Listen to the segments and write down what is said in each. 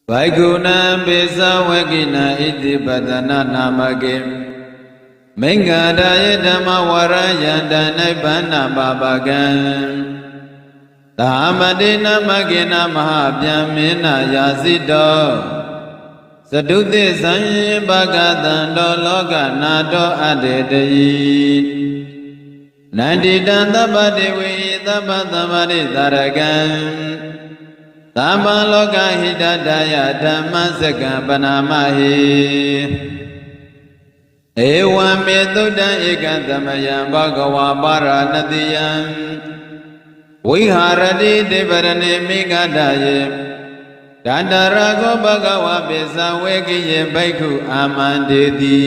Vaikuna Pesa Wakina Iti Padana Namake Mengada Dhamma Waraya Danabana Babagan Dhamadina Magina Mahabhyamina Yazito Saduti Sanye Bhagatando Loka Nato Adedayi Nandi Dantabadiwi Tapatamari Taragan Tama Loka Hidadaya Dhammasaka Panamahi Ewa Metuda Ekantamaya Bhagava Paranatiyam Viharadi Devarane Megadaye Dandarago Bhagava Pesa Vekiye Bhaikhu Amandeti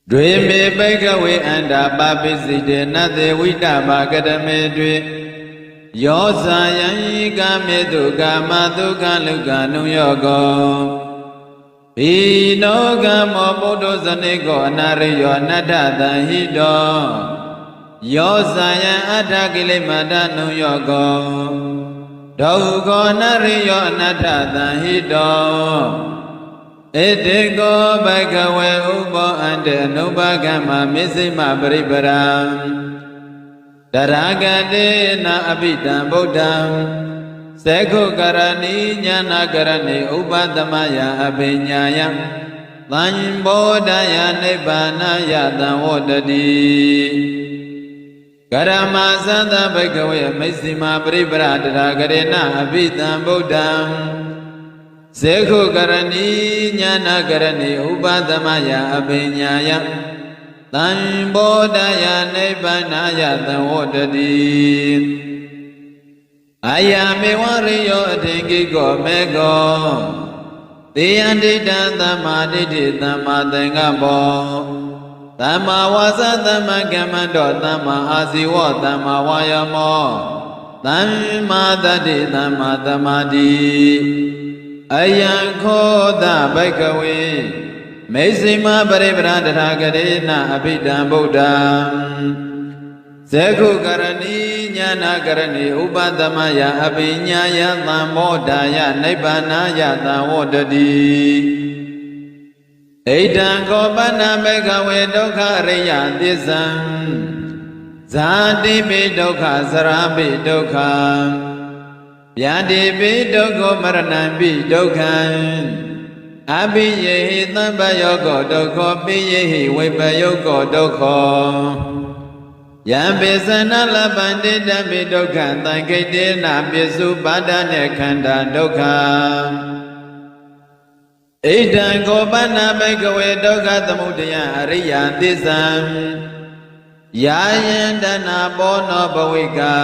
Dweme Bhaikhawe Anda Papiside Nate Vita Bhagadame Dwe Yosayan Gamedu Gamadu Galuga Nuyogo Pino Gamo Bodo Zanego Nariyo Nadada Hido Yosayan Adagile Madanu Yogo Dogo Nariyo Nadada Hido Edego Bhagave Ubo Ande Nubagama Misima Baribaram Daragade na abidam Buddham Sekho Karani Jnana Karani Upadamaya Abhinyaya Thanbodaya Nibbanaya Thanvodadi Karama Santa Bhagave Misima Paribara Daragade na abidam Buddham Sekho Karani Jnana Karani Upadamaya Abhinyaya Thanbodaya Nibbanaya Thanvodadi Ayame Wariyo Athingigo Mego Tiyandita Thammaditi Thammadengabo Thamma Wasa Thamma Gamando Thamma Asiwo Thamma Wayamo Thamma Dati Thamma Thamadi Ayankhoda Bhagave Mesima Paribara Daragade Abhidam Buddham Sekho Karani Jnana Karani Upadamaya Abhinyaya Thanbodaya Nibbanaya Thanvodadi Edango Bana Bhagave Dukkha Riya Tissam Zati Pi Dukkha Sarapi Dukkha Vyadi Pi Dukkha Maranam Pi Dukkha Abhiyehi Thambayogo Dukho Piyehi Vipayogo Dukho Yambesana Labandi Dhammi Dukha Thankitena Pisu Padane Khanda Dukha Edango Bana Bhagave Dukkha Thamudaya Ariya Tissam Yayandana Bono Bhavika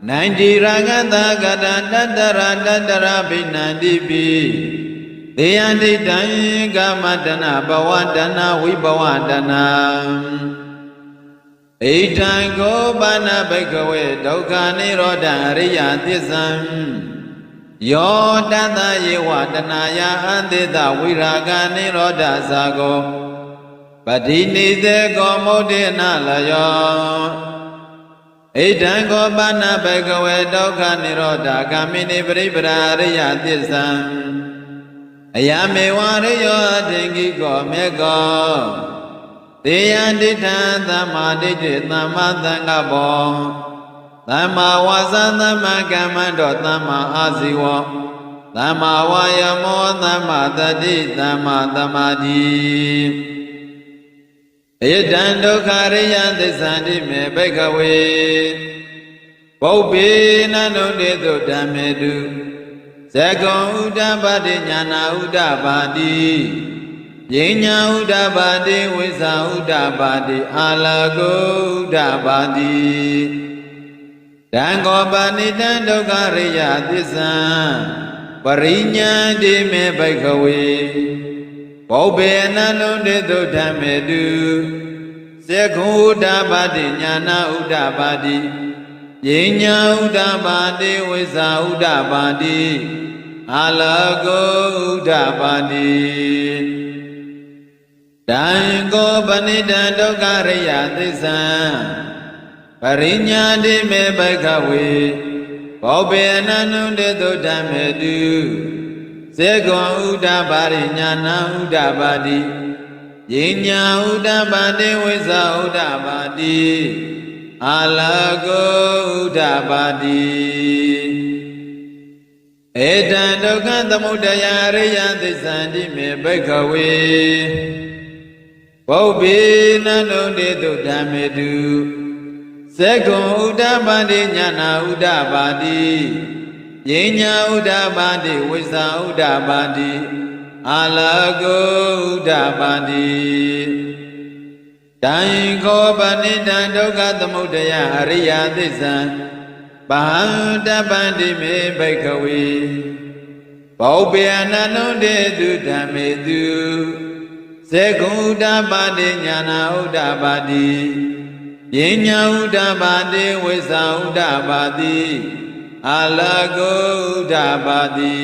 Nandi Rangata Gata Dandara Binandi Pi Deyandi Dai Gamadana Bhavadana Vibhavadana Edango Bana Bhagave Dukkha Nirodha Ariya Tissam Yo Dada Yevadanaya Andita Viraga Nirodha Sago Padini Dego Modena Layo Edango Bana Bhagave Dukkha Nirodha Kamini Paribara Ariya Tissam Ayame Wariyo Athingigo Mego Tiyandita Thammaditi Thammadengabo Thamma Wasa Thamma Gamando Thamma Asiwo Thamma Wayamo Thamma Dati Thamma Thamadi Edan Dukkha Riya Tissati Me Bhagave Bhaupi Nanuditu Dhammedu Sekho Uddhabadi Jnana Uddhabadi Jinya Uddhabadi Visa Uddhabadi Alago Uddhabadi Dango Panita Dukkha Riya Tissam Parinyadi Me Bhagave Bhaupi Nanuditu Dhammedu Sekho Uddhabadi Jnana Uddhabadi Jinya Uddhabadi Visa Uddhabadi Alago Uddhabadi Dango Panita Dukkha Riya Tissam Parinyadi Me Bhagave ဘောဘေနန္နုတေတုဓမ္မေတုစေကွန်ဥဒ္ဒပါရိညာဏဥဒ္ဒပါတိယဉ္ညာဥဒ္ဒပါတိဝိဇာဥဒ္ဒပါတိအာလကောဥဒ္ဒပါတိဧတံဒုက္ခသမုဒယအရိယသစ္ဆန္တိမေဘိက္ခဝေဘောဘေနန္နုတေတုဓမ္မေတုစေကွန်ဥဒ္ဒပါတိညာဏဥဒ္ဒပါတိယဉ္ညာဥဒ္ဒပါတိဝိဇာဥဒ္ဒပါတိအာလကောဥဒ္ဒပါတိတံခောပဏိတံဒုက္ခသမုဒယအရိယသစ္စာပဟံတပန္တိမေဘိက္ခဝေဘောပေအနန္နုတေတုဓမ္မေတုစေကုဥဒ္ဒပါတိညာဏဥဒ္ဒပါတိယဉ္ညာဥဒ္ဒပါတိဝိဇာဥဒ္ဒပါတိအာလကောဥဒ္ဒပါတိ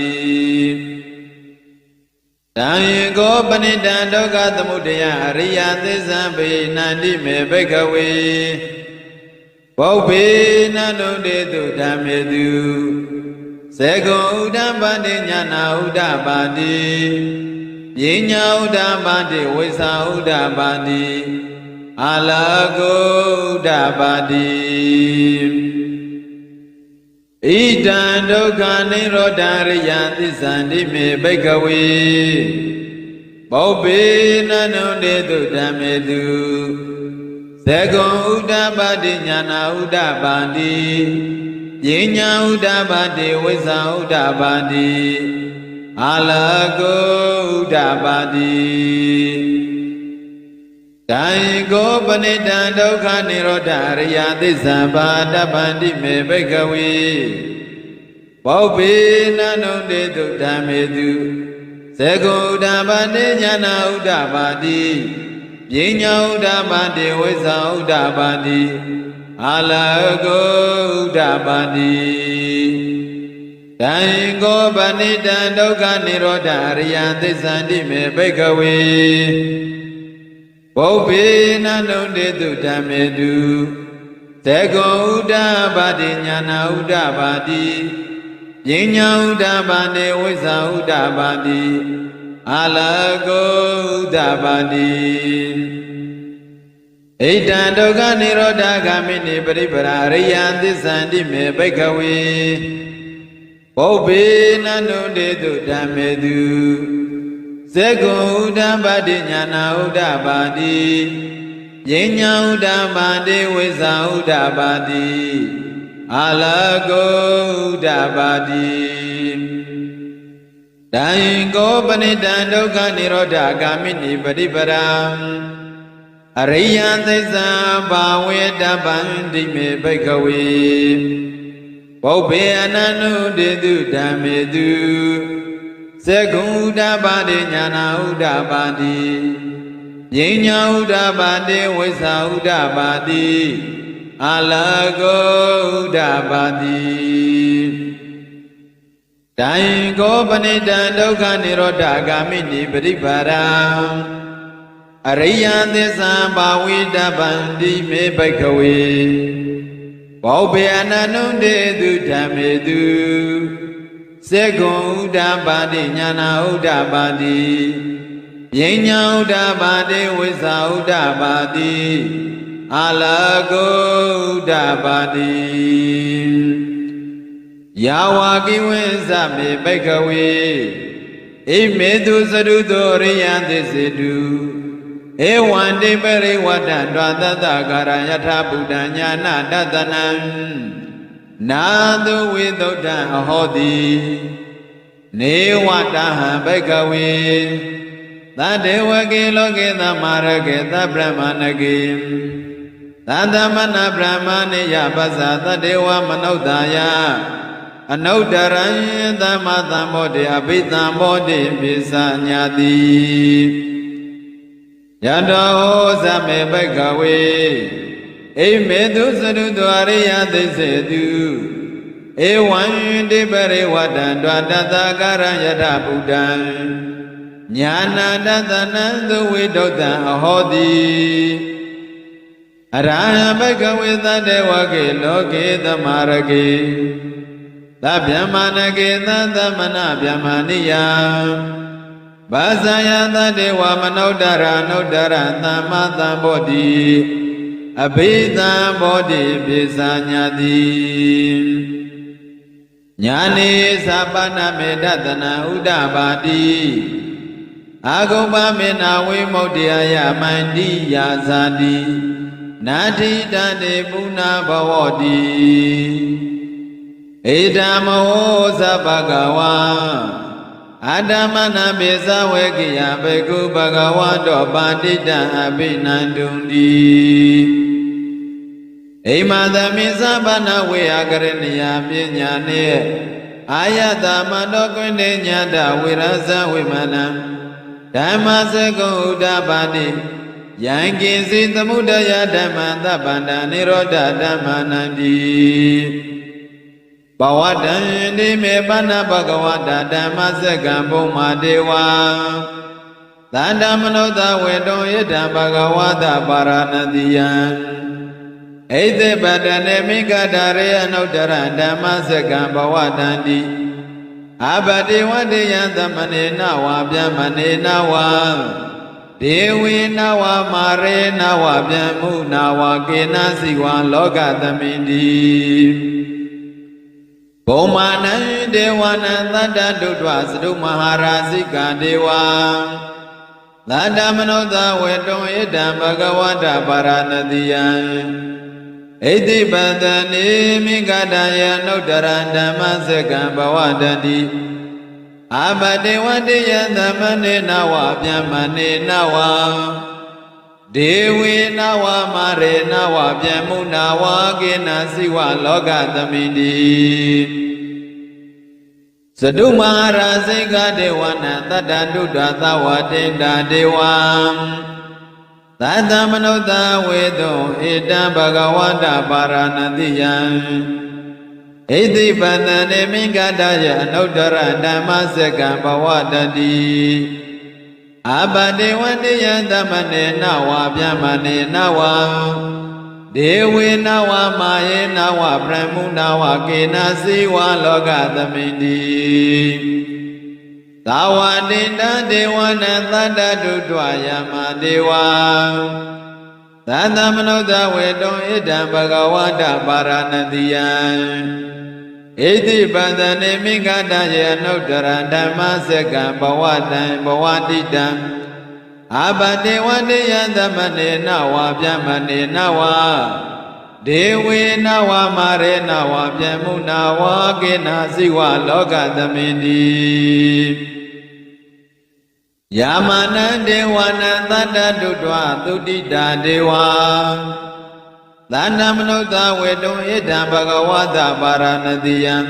တံခောပဏိတံဒုက္ခသမုဒယအရိယသစ္စာပေနန္တိမေဘိက္ခဝေဘောဘေနန္နုတေတုဓမ္မေတုစေကွန်ဥဒ္ဒပါတိညာဏဥဒ္ဒပါတိယဉ္ညာဥဒ္ဒပါတိဝိဇာဥဒ္ဒပါတိအာလကောဥဒ္ဒပါတိဣဒံဒုက္ခနိရောဓရိယသစ္ဆန္တိမေဘိက္ခဝေဘောဘေနန္နုတေတုဓမ္မေတုစေကွန်ဥဒ္ဒပါတိညာဏဥဒ္ဒပါတိယဉ္ညာဥဒ္ဒပါတိဝိဇာဥဒ္ဒပါတိအာလကောဥဒ္ဒပါတိတံခောပဏိတံဒုက္ခနိရောဓအရိယသစ္စာပါတပန္တိမေဘိက္ခဝေဘောဘေနန္နုတေတုဓမ္မေတုစေကွန်ဥဒ္ဒပါတိညာဏဥဒ္ဒပါတိယဉ္ညာဥဒ္ဒပါတိဝိဇာဥဒ္ဒပါတိအာလကောဥဒ္ဒပါတိတံခောပဏိတံဒုက္ခနိရောဓအရိယသစ္ဆန္တိမေဘိက္ခဝေဘောဘေနန္နုတေတုဓမ္မေတုစေကွန်ဥဒ္ဒပါတိညာဏဥဒ္ဒပါတိယဉ္ညာဥဒ္ဒပါတိဝိဇာဥဒ္ဒပါတိအာလကောဥဒ္ဒပါတိဣတံဒုက္ခနိရောဓဂ ामि နိပရိပရာအရိယသစ္ဆန္တိမေဘိက္ခဝေဘောဘေနန္နုတေတုဓမ္မေတုစေကွန်ဥဒ္ဒပါတိညာဏဥဒ္ဒပါတိယဉ္ညာဥဒ္ဒပါတိဝိဇာဥဒ္ဒပါတိအာလကောဥဒ္ဒပါတိတံခောပဏိတံဒုက္ခနိရောဓဂ ामि နိပရိပရာအရိယသစ္စာဘာဝေတပန္တိမေဘိက္ခဝေဘောဘေအနန္နုတေတုဓမ္မေတုစေကွန်ဥဒ္ဒပါတိညာဏဥဒ္ဒပါတိယဉ္ညာဥဒ္ဒပါတိဝိဇာဥဒ္ဒပါတိအာလကောဥဒ္ဒပါတိတံခောပဏိတံဒုက္ခနိရောဓဂ ामि နိပရိပါရံအရိယသစ္စာဘာဝေတပန္တိမေဘိက္ခဝေဘောဘေအနန္နုတေတုဓမ္မေတုစေကွန်ဥဒ္ဒပါတိညာဏဥဒ္ဒပါတိယဉ္ညာဥဒ္ဒပါတိဝိဇာဥဒ္ဒပါတိအာလကောဥဒ္ဒပါတိယာဝကိဝိဇမေဘိက္ခဝေဣမေတုသရုတောရိယသစ္စေတုဧဝံတိပရိဝတ္တဒွါသတ္တကာရယထာဗုဒ္ဓညာနာတတနံနာတုဝိသုဒ္ဓံအဟောတိနေဝတဟံဘိက္ခဝေသတ္တေဝကေလောကေသမ္မာရကေသဗ္ဗမဏကေသတ္တမနဗြဟ္မဏိယပဇ္ဇာသတ္တေဝမနုဿာယအနုတ္တရံသမ္မာသမ္ဗောဓိအဘိသမ္ဗောဓိပိစညာတိယတောဇမေဘိက္ခဝေဣမေတုသရုတောအရိယသစ္စေတုဧဝံတိပရိဝတ္တံဒွါတတကာရယထဗုဒ္ဓံညာနာတတနံသုဝိတုတ္တံအဟောတိအရဟံဘိက္ခဝေသတ္တေဝကေလောကေသမာရကေ သဗျမနကေသသမနဗျမနိယဘာဇာယသတေဝမနုဿရနုဿရသမ္မာသမ္ဗောတိအဘိဓမ္ဘောတိပိစာညာတိညာနေသဗ္ဗနမေတ္တနာဥဒ္ဒဘာတိအာဂုပ္ပမေနာဝိမု ക്തി ယမန္တိယာဇာတိနာတိတတေပုဏ္ဏဘဝတိဧဓမ္မောသဗ္ဗကဝါအာဓမ္မနာပိသဝေကိယဘေကုဘဂဝါတောပါတိတံအဘိနန္တုံတိအိမသမိသဗ္ဗနာဝေယကရဏီယပညာနှင့်အာယတမန္တောကွင်းတေညတဝိရဇဝိမနံဓမ္မစကုဥဒ္ဒပါတိယံကိစီသမုဒယဓမ္မသဗ္ဗန္တနိရောဓဓမ္မနန္တိဘဝတံတိမေပဏဘဂဝတာဓမ္မစကံဘုံမာဒေဝံသန္တမနုဿဝေတောယတံဘဂဝတာပါရဏတိယံဣသေပတနေမိဂဒရေအနုတ္တရဓမ္မစကံဘဝတံတိအဘတိဝတိယံသမနေနဝဗျမနေနဝဒေဝေနဝမာရေနဝဗျမုနဝကေနစီဝံလောကသမိန္တိဘုံမာနံဒေဝနံသတ္တဒုဋ္ဌဝသတုမဟာရာဇိကဒေဝံသတ္တမနုဿဝေတောဣဒံဘဂဝတပါရဏတိယံဣတိပတနေမိဂဒယနုတ္တရဓမ္မစကံဘဝတတိအဘတေဝတိယသမနေနဝဗျမနေနဝဒေဝေနဝမာရေနဝဗျမုနဝကေနစီဝလောကသမိန္တိသတုမဟာရာဇိကဒေဝနာတတ္တဒုဒ္ဒသဝတိန္ဒဒေဝံသတ္တမနုဿဝေတောဧတံဘဂဝတပါရဏတိယံဣတိပတနေမိဂဒယအနုတ္တရဓမ္မစကံဘဝတတိအဘတေဝတိယသမနေနဝဗျမနေနဝဒေဝေနဝမာယေနဝဗြဟ္မုနဝကေနစီဝလောကသမိန္တိသာဝတိတံဒေဝနံသတ္တဒုဋ္ဌဝယမဒေဝံသတ္တမနုဿဝေတောဣဒံဘဂဝတပါရဏတိယံဣတိပတနေမိဂဒယေအနုတ္တရဓမ္မစကံဘဝတံဘဝတိတံအဘတေဝတိယသမနေနဝဗျမနေနဝဒေဝေနဝမာရေနဝဗျမုနဝကေနစီဝလောကသမိန္တိယာမနံဒေဝနံသတ္တဒုဋ္ဌဝသုတိတာဒေဝံသန္တမနုဿဝေတောဣဒံဘဂဝတပါရဏတိယံဣ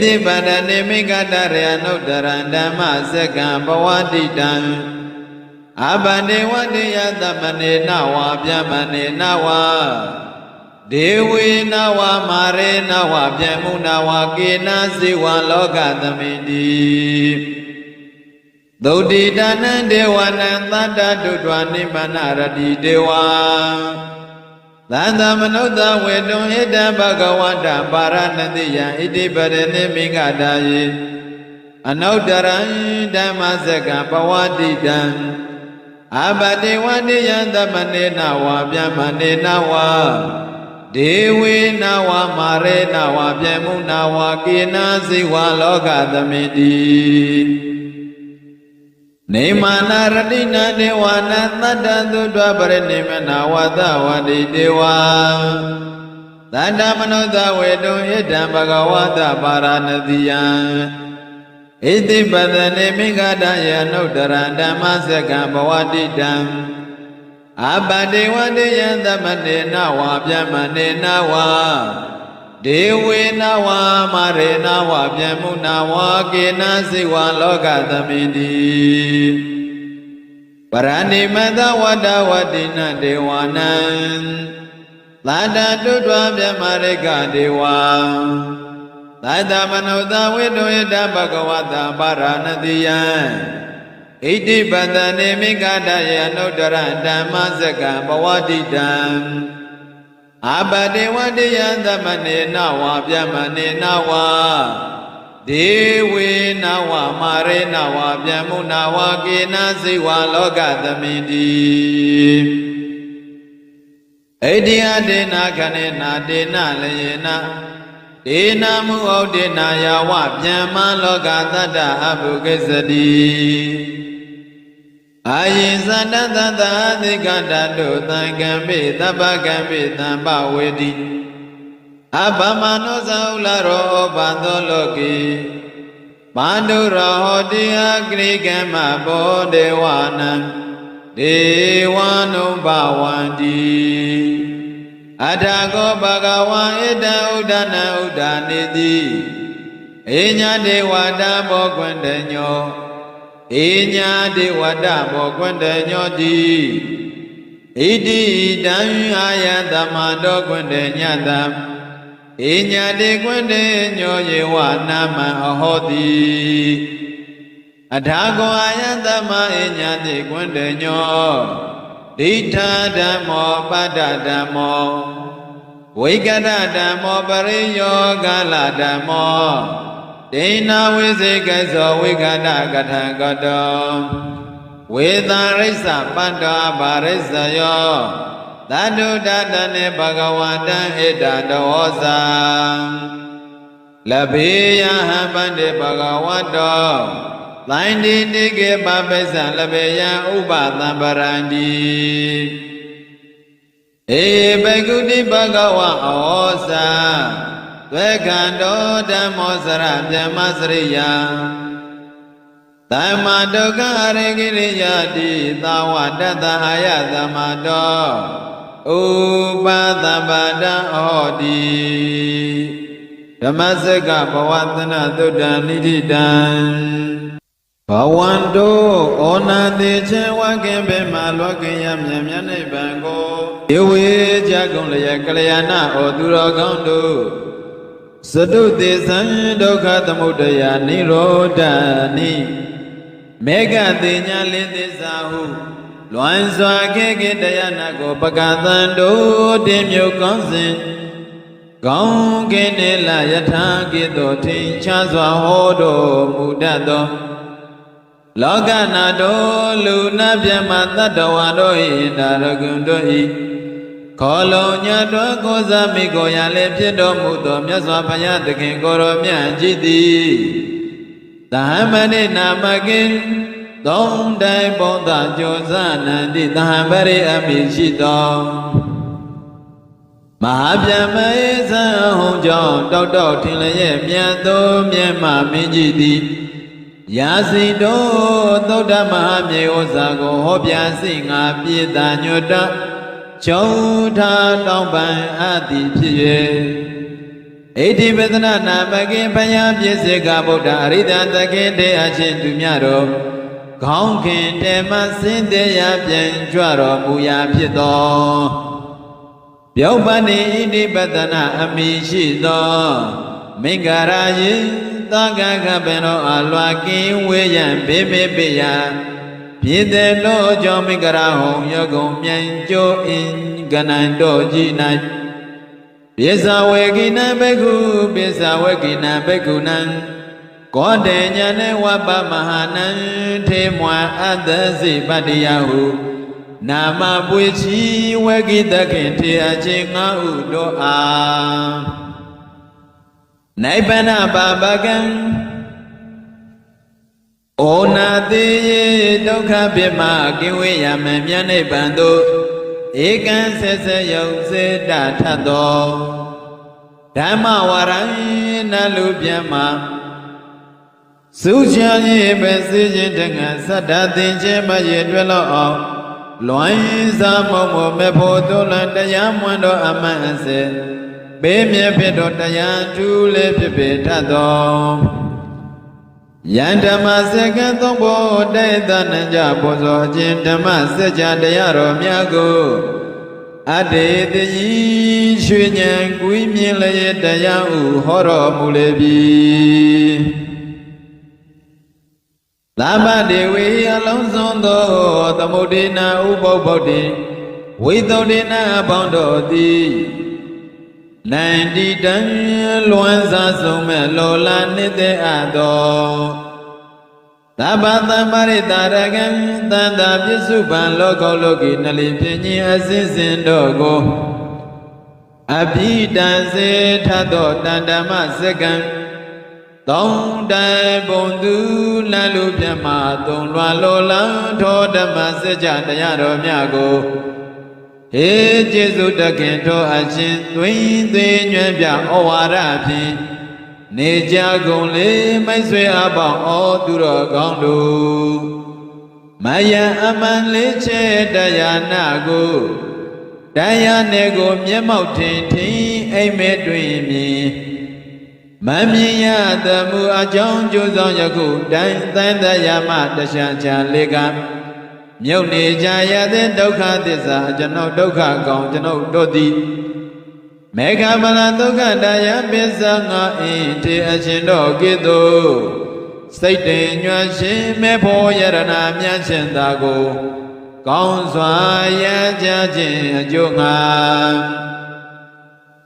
တိပတနေမိဂဒရေအနုတ္တရဓမ္မစကံဘဝတိတံအဘဒေဝတိယသမနေနဝဗျမနေနဝဒေဝေနဝမာရေနဝဗျမုနဝကေနစီဝလောကသမိန္တိသုတိတနံဒေဝနံသတ္တဒုဋ္ဌဝနိမနရတိဒေဝံသန္တမနုဿဝေတောဣဒံဘဂဝတပါရဏတိယံဣတိပရဏိမိဂဒယေအနုတ္တရံဓမ္မစကံဘဝတိတံအဘတေဝတိယသမနေနဝဗျမနေနဝဒေဝေနဝမာရေနဝဗျမုနဝကေနစီဝလောကသမိန္တိနေမာနာရတိနာဒေဝနာသတ္တသုတ္တပရိနိမနာဝတဝတိဒေဝံသတ္တမနုဿဝေတောဣဒံဘဂဝတပါရဏတိယံဣတိပတနေမိဂဒယေအနုတ္တရဓမ္မစကံဘဝတိတံအဘတေဝတိယသမနေနဝဗျမနေနဝဒေဝေနဝမာရေနဝဗျမုနဝကေနစီဝလောကသမိန္တိပရဏိမတဝတ္တဝတိနဒေဝနံသတ္တဒုဋ္ဌဝဗျမရိကဒေဝံသတ္တမနုဿဝေတောဣဒံဘဂဝတပါရဏတိယံဣတိပတနေမိဂဒယေအနုတ္တရဓမ္မစကံဘဝတိတံ Abadiwadiya Damane Nawa Vyamane Nawa Dewe Nawa Mare Nawa Vyamu Nawa Gina Siwa Loka Damindi Ediya Dena Kanena Dena Layena Dena Muo Dena Yawa Vyama Loka Tata Abu Kesadi Ayinzanda Tata Adhikanda Dutta Kambi Tapa Kambi Tamba Wedi Abhamano Saularo Bandoloki Bandura Hodi Agri Kama Bodewana Dewanu Bawandi Adago Bhagawa Ida Udana Udanidi Inya Dewada Bogwendenyo Inya Dewada Bogwendenyo di Idi Dan Ayadama Dogwendenyadam Inya Degwendenyo Yewa Nama Ahodi Adago Ayadama Inya Degwendenyo Dita Damo Pada Damo Vigada Damo Pariyo Gala Damo Dena Vizikaso Vigada Gatagato Vidarisa Panda Barisayo Dadu Dadane Bhagavata Eda Dosa Labiya Habande Bhagavato Lindi Dige Babesa Labiya Uba Tambarandi E Begudi Bhagava Osa Vekando Damosara Vyamasriya Dhammadoka Regiriyati Tawadata Ayathamado Upadhabada Odi Dhamasaka Bhavatana Duddha Nidhidan Bhavanto Onati Chewakembe Malwakiyam Yamyane Bango Yewe Jagunlaya Kalayana Oduro Gondo Sadu Desan Doka Tamudaya Nirodani Mega Dinya Lindisahu Luanzwa Keke Dayana Go Pakatando Dimyo Konsin Gong Kenela Yata Gido Tin Chazwa Hodo Mudado Loganado Luna Vyamata Dawado Indaragundo Kolonya do goza mi goya le pyedo mudo myaswa phaya takin koro mya jiti Dahamane namakin Thong dai bodha josa nandi Dahamari amishito Mahavyama isa hong jong Tok tok ting le ye mya to mya ma mi jiti Yasi do Todda mahamye osa ko hopya si nga pita nyota Chauta Tauban Adi Piye Edi Vedana Namaki Paya Pyeseka Buddha Arida Takente Achin Dumyaro Gongkin Tema Sindeya Pyen Chwaro Muya Pito Pyopani Edi Vedana Amishito Mingarayi Taka Kapeno Alwaki Weyan Bebe Beya Pide lo Jomikara Hong Yagom Yanjo in Ganando Jinai Pisa Wegina Beku Pisa Wegina Bekunan Kode Nyane Wapa Mahanan Temwa Adasi Padiyahu Nama Puichi Wegita Kenti Achinga Udoa Naipana Babagan Onati Dokha Bima Kiwi Yamyane Bando Ekan Sese Yose Datato Dhamma Warai Nalu Vyama Suchani Besijin Tenga Sadatin Chema Yedwelo Loin Samomo Mepo Dolan Dayamwando Amase Bemye Pedo Dayan Tule Pepe Tato Yandama Second Tombo Daitanja Bozo Jindama Seja Dayaro Miago Ade the Yi Shunyan Guimile Dayau Horo Mulebi Lama Dewi Alonso Tamudina Ubo Bodi Widodina Bondo Di နိုင်တီတန်လွန်စားဆုံးမဲ့လောလာနေတဲ့အတော်သဗ္ဗသမ္မာရိတာရကံတန်တာပစ္စုပန်လောကောလောကီနလီပြင်းကြီးအစင်းစင်တို့ကိုအဘိတံစေထသောတန်ဓမ္မစကံသုံးတိုင်ပုံသူလန်လူပြမသုံးလွာလောလံထောဓမ္မစကြတရားတော်များကိုဟေကျေစုတခင်ထောအရှင်သွင်းသွင်းညွှန်ပြဩဝါဒဖြင့်နေကြကုန်လေမိတ်ဆွေအပေါင်းဩသူတော်ကောင်းတို့မယံအမှန်လေးချဲတရားနာကိုတရားနယ်ကိုမျက်မှောက်ထင်ထင်အိမ်မဲတွင်မြင်မမြင်ရသမှုအကြောင်းကျိုးဆောင်ယခုတိုင်းသံတရားမှတခြားချာလေးကမြုပ်နေကြရတဲ့ဒုက္ခသစ္စာကျွန်ုပ်ဒုက္ခကောင်ကျွန်ုပ်တို့သည်မေဃမလဒုက္ခတရားပစ္စငါအင်းတေအရှင်တော်ကဲ့သို့စိတ်တင်ညွှန်ရှင်မေဖို့ယရဏမြတ်ရှင်သာကိုကောင်းစွာရကြခြင်းအကျိုးငါ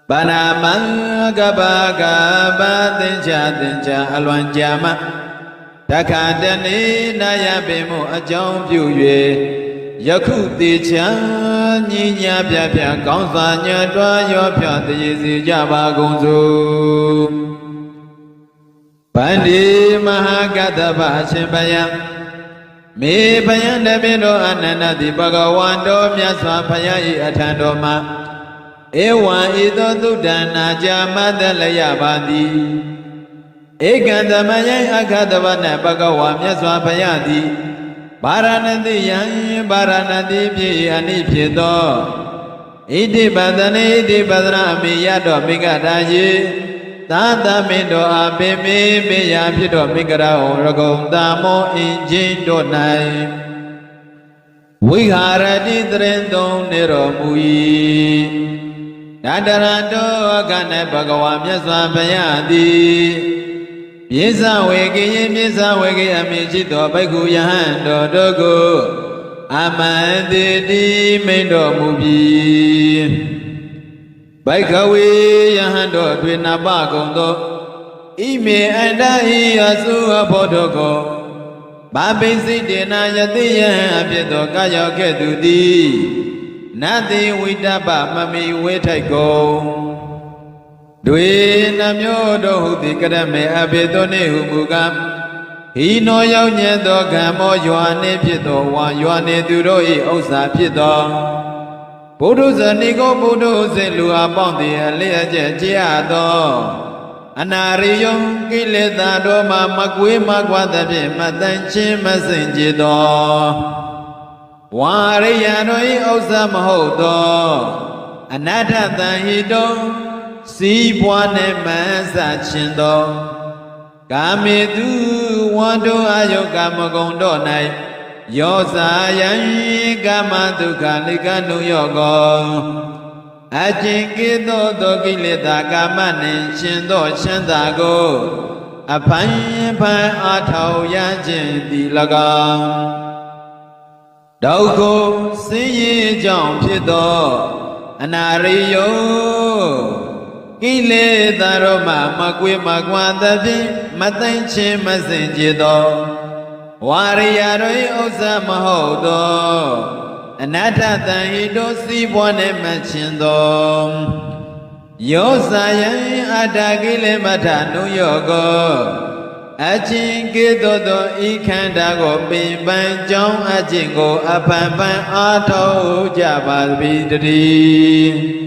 ဘာနာမံကဘာကဘာသင်္ချာအလွန်ကြာမတခါတနေ့နာယပေမှုအကြောင်းပြု၍ယခုတေချာညီညာပြပြကောင်းစွာညွတ်တော်ရောဖြတည်စီကြပါကုန်စို့ဗန္ဒီမဟာကတ္တဗအရှင်ဘယံမေဘယံတပိတော်အနန္တတိဘဂဝန္တောမြတ်စွာဘုရား၏အထံတော်မှာဧဝံဤသောသုဒ္ဓနာကြာမတ္တလယပါသည်ဧကံသမယံအခတဝနဘဂဝါမြတ်စွာဘုရားသည်ဗာရာဏသီယံဗာရာဏသီပြည်အနိဖြစ်သောဣတိပဒနေဣတိပဒနာအမိယတော်မိဂဒါယေသာသမင်တော်အပေမေမေယဖြစ်တော်မိဂရာဟောရကုံတာမောအင်ချင်းတို့၌ဝိဟာရတိတရင်သုံးနေတော်မူ၏တတရတောက၌ဘဂဝါမြတ်စွာဘုရားသည်ပြေဇဝေကိယပြေဇဝေကိအမိရှိသောဘိက္ခုယဟန်တော်တို့ကိုအမန္တိတိမိန်တော်မူပြီးဘိက္ခဝေယဟန်တော်တွင်နပကုံသောဣမေအန္တဟိအစုအဘောတို့ကိုဘာပိစိတေနာယတိယဟံအဖြစ်သောကာယောကဲ့သို့သည်နတိဝိတ္တပမမီဝေထိုက်ကုန်တွေနှမျိုးတို့ဟုသည်ကရမေအဘေသောနေဟုမူကားဟိနောရောက်ညံသောကံမောယွာနေဖြစ်သောဝါယွာနေသူတို့၏ဥစ္စာဖြစ်သောဘုဒ္ဓဇဏိကိုဘုဒ္ဓစေလူအပေါင်းသည်အလျက်ကျက်ကြရသောအနာရိယုံကိလေသာတို့မှမကွေးမကွာသဖြင့်မတန်ချင်းမစင်ကြသောဝါရိယတို့၏ဥစ္စာမဟုတ်သောအနတ္ထတန်ဟိတုံစီးပွားနှင့်မဆခြင်းသောကာမေတုဝန္တောအယုကာမဂုံတို့၌ယောစာယံကာမဒုက္ခလိကနုယောကောအကျင့်ကိသောသောကိလေသာကာမနှင့်ရှင်သောချမ်းသာကိုအဖန်ဖန်အားထုတ်ရခြင်းသည်၎င်းဒုက္ခဆင်းရဲကြောင့်ဖြစ်သောအနာရိယောကိလေသာတို့မှမကွေးမကွာသဖြင့်မသိမ့်ခြင်းမစင်ကြသောဝါရိယတို့၏ဥစ္စာမဟုတ်သောအနတ္ထတန်ဟိတောစီးပွားနှင့်မခြင်းသောယောစာယံအတ္တကိလေမထနုယောကောအချင်းကေသောဤခန္ဓာကိုပင်ပန်းကြောင်းအချင်းကိုအဖန်ဖန်အားထုတ်ကြပါသည်တည်း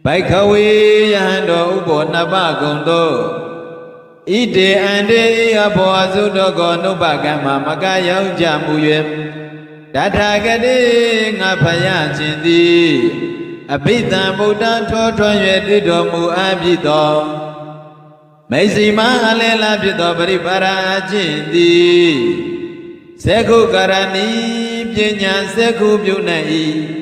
ဘိက္ခဝေယဟန်တော်ဥပောနပကုံတို့ဣတေအန္တေအဘောအစုတော်ကိုနုပကံမှာမကရောက်ကြမူ၍တထာဂတိငါဖယားခြင်းသည်အဘိဓမ္ဗုဒ္ဓထောထွန်း၍တည်တော်မူအပ်ပြီးသောမေစီမအလေလာဖြစ်သောပရိပါရအခြင်းသည်စေခုကရဏီပညာစေခုပြုနိုင်၏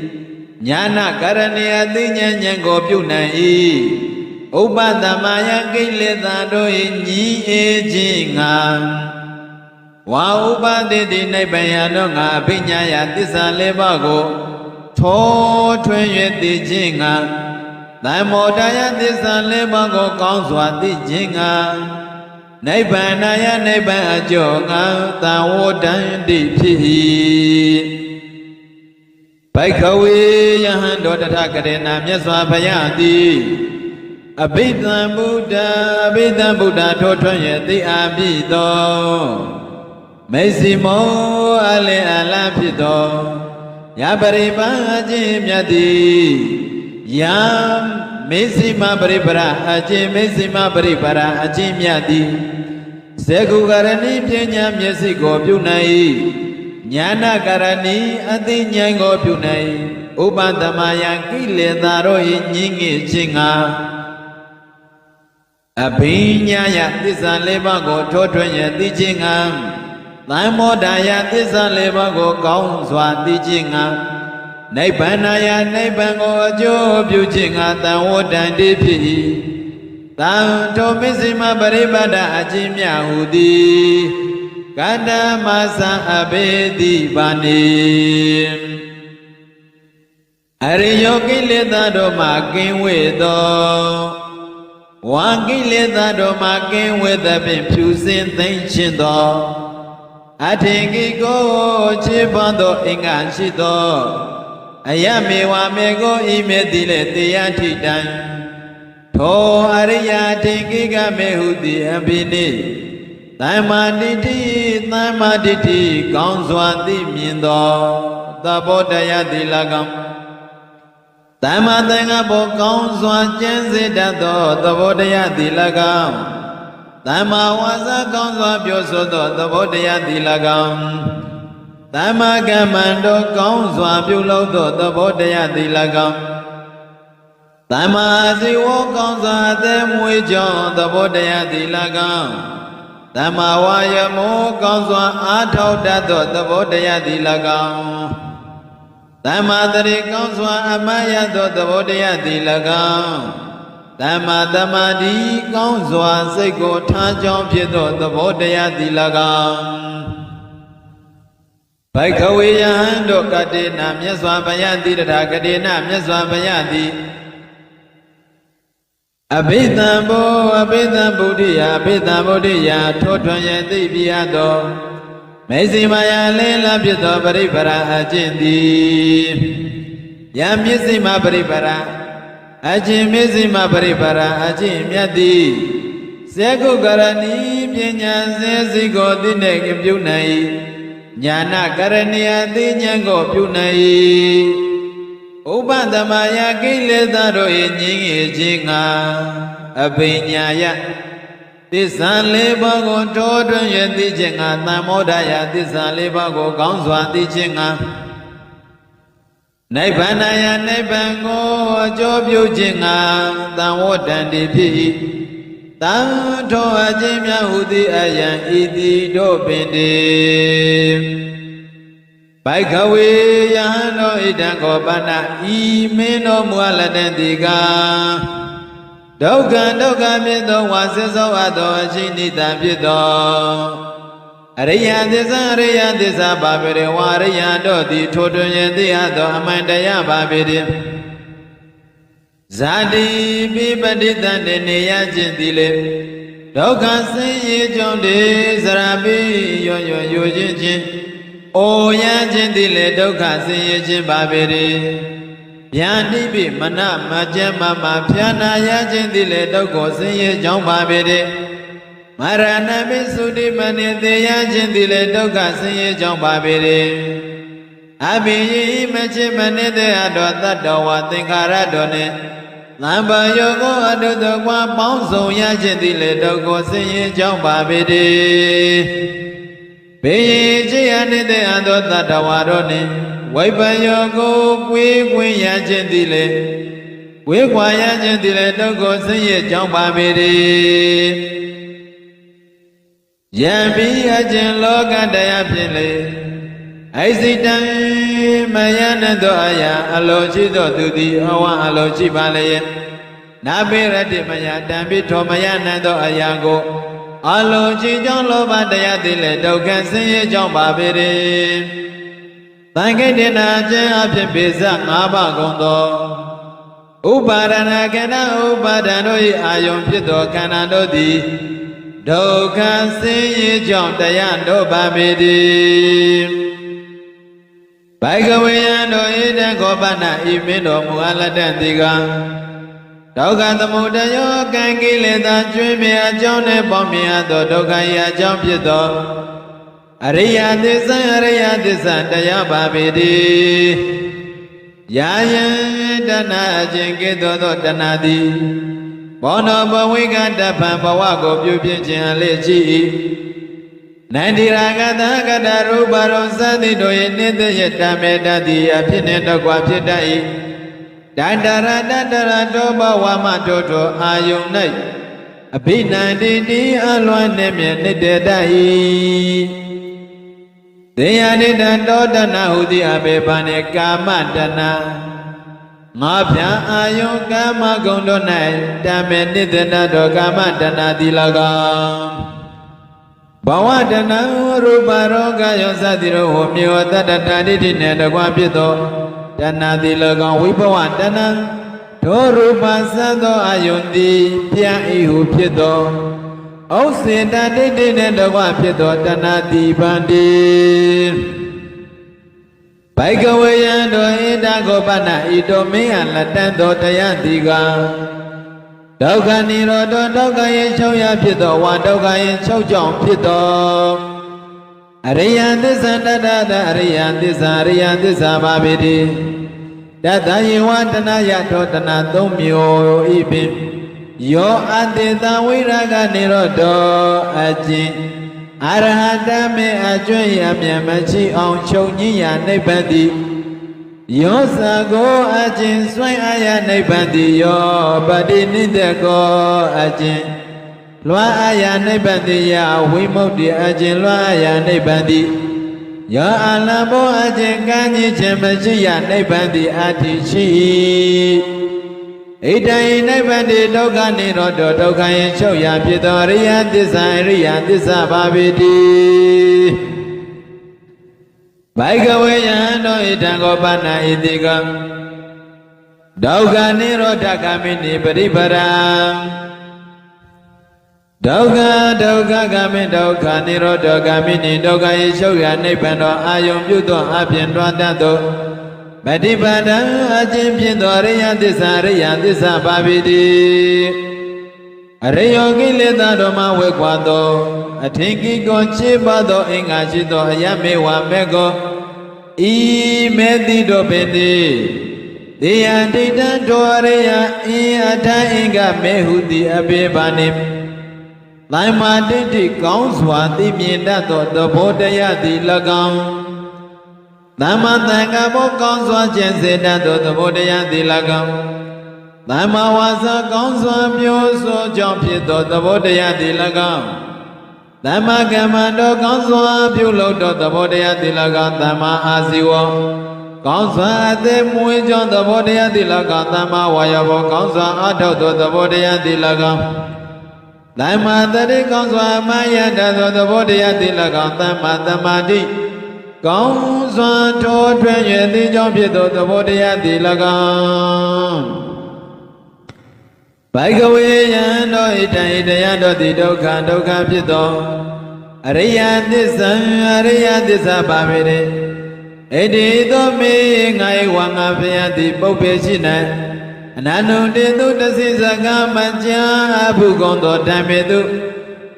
ညာနာကရဏီအသိဉာဏ်ဉာဏ်ကိုပြုနိုင်၏ဥပတမယကိလေသာတို့၏ညီအေခြင်းငါဝါဥပတိတိနိဗ္ဗာန်တို့ငါအဘိညာယသစ္စာလေးပါးကိုထောထွင်း၍သိခြင်းငါ Thy Modaya Tisaleba Gong Swati Jinga Naibanaya Naiban Ajonga Tawodan Dipi Paikawi Yahando Tatakadena Myaswa Payati Abhitam Buddha Totoye the Abhido Mesimo Ale Alapido Yabariba Jimyadi Yam Mesima Baribara Aji Mesima Baribara Ajimyadi Segugarani Pienya Myasigo Punai Nyana Karani Adi Nyango Punai Ubandamaya Kile Daro Nyingi Chinga Abinyaya Tisaleba Totoye Dijinga Naimodaya Tisaleba Gong Swati Jinga Naibanaya Naibango Jo Buchinga Tawodan Dipi Tanto Misima Baribada Ajimya Hudi Kada Masa Abedi Bani Ariyoki Leda do Makin Wedo Wangi Leda do Makin Weda Bin Pusin Tinshindo Atingi Go Chibando Inganshido Ayami Wamego Imedile Tiantidan To Ariya Tingiga Mehudi Abini Tamaditi Kanswati Mindo Tabodaya Dilagam Tamadanga Bo Kanswa Jensidato Tabodaya Dilagam Tamawaza Kanswa Biosoto Tabodaya Dilagam Tamagamando Kanswa Buloto Tabodaya Dilagam Tamaziwo Kanswa Temuijon Tabodaya Dilagam Tamawaya Mo Kanswa Atau Dato Tabodaya Dilagam Tamadari Kanswa Amaya Tabodaya Dilagam Tamadamadi Kanswa Seko Tajom Pieto Tabodaya Dilagam Paikawiya Hando Kadena Myaswa Bayati Kadena Myaswa Bayati Abhitam Buddhiya Totwanya Dibiado Mesimaya Lela Pito Paripara Ajindi Yamisima Paripara Ajimizima Paripara Ajimyadi Seko Garani Pinya Sesigo Dinek Punai Nyana Karani Adi Nyango Punai Ubandamaya Kiledaro Nyingi Jinga Abinyaya Tisaleba Go Todon Yeti Jinga Namodaya Tisaleba Go Kanswati Jinga Naibanaya Naibango Jobyu Jinga Tawodan Dipi Tanto Ajimya Hudi Ayan Idi Dobindi Paikawi Yahano Idango Bana Imeno Mualadendiga Doga Mido Wasiso Ado Shinita Pido Ariya Disa Babiri Wariya Dodi Todunya Diado Amandaya Babiri Zadi Bibadita Niya Jindile Doga Siyi Jondi Zarabi Yo Jinjin Oya Jindile Doka Siyi Babiri Yanibi Mana Majama Mapiana Yajindile Doko Siyi Jong Babiri Marana Misudi Manite Yajindile Doka Siyi Jong Babiri Abi Machi Manite Adota Dawa Tinkara Done Lamba Yogo Adodo Kwa Ponso Yajindile Doko Siyi Jong Babiri Beji Anite Adota Dawarone Waibayogo Kwi Yajindile Kwi Yajindile Doko Siyi Jong Babiri Yambi Ajin Loga Dayapile Aisitan Mayana Doaya Alochi Dodi Awa Alochi Balaye Nabirati Maya Dambi Tomayana Doayago Alochi John Loba Dayatile Dokan Siyi Jong Babiri Thank you, Naja Pisa Naba Gondo ဥပါဒနာခန္ဓာဥပါဒံတို့၏အာယုံဖြစ်သောခန္ဓာတို့သည်ဒုက္ခဆင်းရဲကြောင့်တရားတို့ပါပေတည်းဘိကဝေယံတို့ဣတံခောပနဤမင်းတော်မူအပ်လက်တတိကဒုက္ခသမုဒယောကံကိလေသာကျွင်းမြအကြောင်းနှင့်ပေါင်းမြတ်သောဒုက္ခ၏အကြောင်းဖြစ်သောအရိယသစ္စာတရားပါပေတည်းယာယံတဏှာအခြင်းကဲ့သို့သောတဏှာသည်ဘောနောဘဝိကတပံဘဝကိုပြုပြင်ခြင်းအလေးရှိ၏နန္ဒီရာဂတကတရူပရောသတိတို့၏နိတယတမေတတိအဖြစ်နှင့်တကွဖြစ်တတ်၏တတရတောဘဝမတောတောအာယုန်၌အဘိနန္တိတိအလွန်နှင့်မြဲနိတတတ်၏သေယနိတတောတဏဟုသည်အဘေဘာနှင့်ကာမတဏငါဖြံအာယုန်ကာမဂုဏ်တို့၌တမေနိတတတောကာမတဏသည်၎င်းဘဝတဏရူပရောဂယောသတိရောဟောမြေဝတတ္တဒိဋ္ဌိနှင့်တကွဖြစ်သောတဏသည်၎င်းဝိဘဝတဏထိုရူပသတ်သောအာယုန်သည်ဖြံဤဟုဖြစ်သောဩစေတဒိဋ္ဌိနှင့်တကွဖြစ်သောတဏတိဗန္တိဘိကဝေယံတို့ဣတခောပနဤတို့မင်းအလက်တန်သောတရားတိကဒုက္ခនិရောဓဒုက္ခရဲ့ချုပ်ရဖြစ်သောဝါဒုက္ခရဲ့ချုပ်ကြောင့်ဖြစ်သောအရိယသစ္စာတတ္တအရိယသစ္စာပါပေတည်းတတယေဝတနာယထောတနာသုံးမျိုးဤပင်ယောအတေတဝိရာဂនិရောဓအကျင့်အရဟတမေအကျွင့်ရမြတ်မရှိအောင်ချုပ်ညိယနိဗ္ဗာန်သည်ယောသကိုအကျင့်ဆွဲအာရနိဗ္ဗာန်သည်ယောပတိနိတကောအကျင့်လွှမ်းအာရနိဗ္ဗာန်သည်ယဝိမု ക്തി အကျင့်လွှမ်းအာရနိဗ္ဗာန်သည်ယောအလံဘောအကျင့်ကံကြီးခြင်းမရှိယနိဗ္ဗာန်သည်အတ္တိရှိဣတံနိဗ္ဗာန်တိဒုက္ခនិရောဓဒုက္ခယချုပ်ရာဖြစ်သောအရိယသစ္စာပါပေတည်းဘိကဝေယံတို့ဣတံခောပနဣတိကဒုက္ခនិရောဓဂမိနိပရိပရံဒုက္ခဂမိဒုက္ခនិရောဓဂမိနိဒုက္ခယချုပ်ရာနိဗ္ဗာန်တော်အာယုံပြုသောအပြင်တွားတတ်သောပฏิပဒံအခြင်းဖြင့်သောအရိယသစ္စာပါပေတည်းအရိယောကိလေသာတို့မှဝေကွာသောအထင်ကြီးကိုခြေပါသောအင်္ဂါရှိသောအယမေဝမေကောဤမေတိတို့ပင်သည်တေယဒိဋ္ဌံတောအရိယအင်းအထအင်္ဂမေဟုတိအဘေဘာနိလိုင်မာဒိဋ္ဌိကောင်းစွာသိမြင်တတ်သောသဘောတရားသည်၎င်းသမ္မာသင်္ကပ္ပကောင်းစွာကျင့်စေတတ်သောသဘောတရားသည်၎င်းသမ္မာဝါစာကောင်းစွာပြောဆိုကြောင့်ဖြစ်သောသဘောတရားသည်၎င်းသမ္မာကမ္မန္တောကောင်းစွာပြုလုပ်သောသဘောတရားသည်၎င်းသမ္မာအာဇီဝကောင်းစွာအသက်မွေးကြောင့်သဘောတရားသည်၎င်းသမ္မာဝါယောဘောကောင်းစွာအထောက်သောသဘောတရားသည်၎င်းသမ္မာတတိကောင်းစွာမယတသောသဘောတရားသည်၎င်းသမ္မာသမာဓိကောင်းစွာထိုးထွင်းရသည်ကြောင့်ဖြစ်သောသဘောတရားသည်၎င်းဘိကဝေယံတို့ဣတံဣတယတို့သည်ဒုက္ခဖြစ်သောအရိယသစ္စာပါပေတည်းဣတိသောမေငါ၏ဝါငါဖျားသည်ပုပ္ပေရှိ၌အနန္တုတေသူတသိစကားမကြာအဘုကုံသောဓမ္မေတု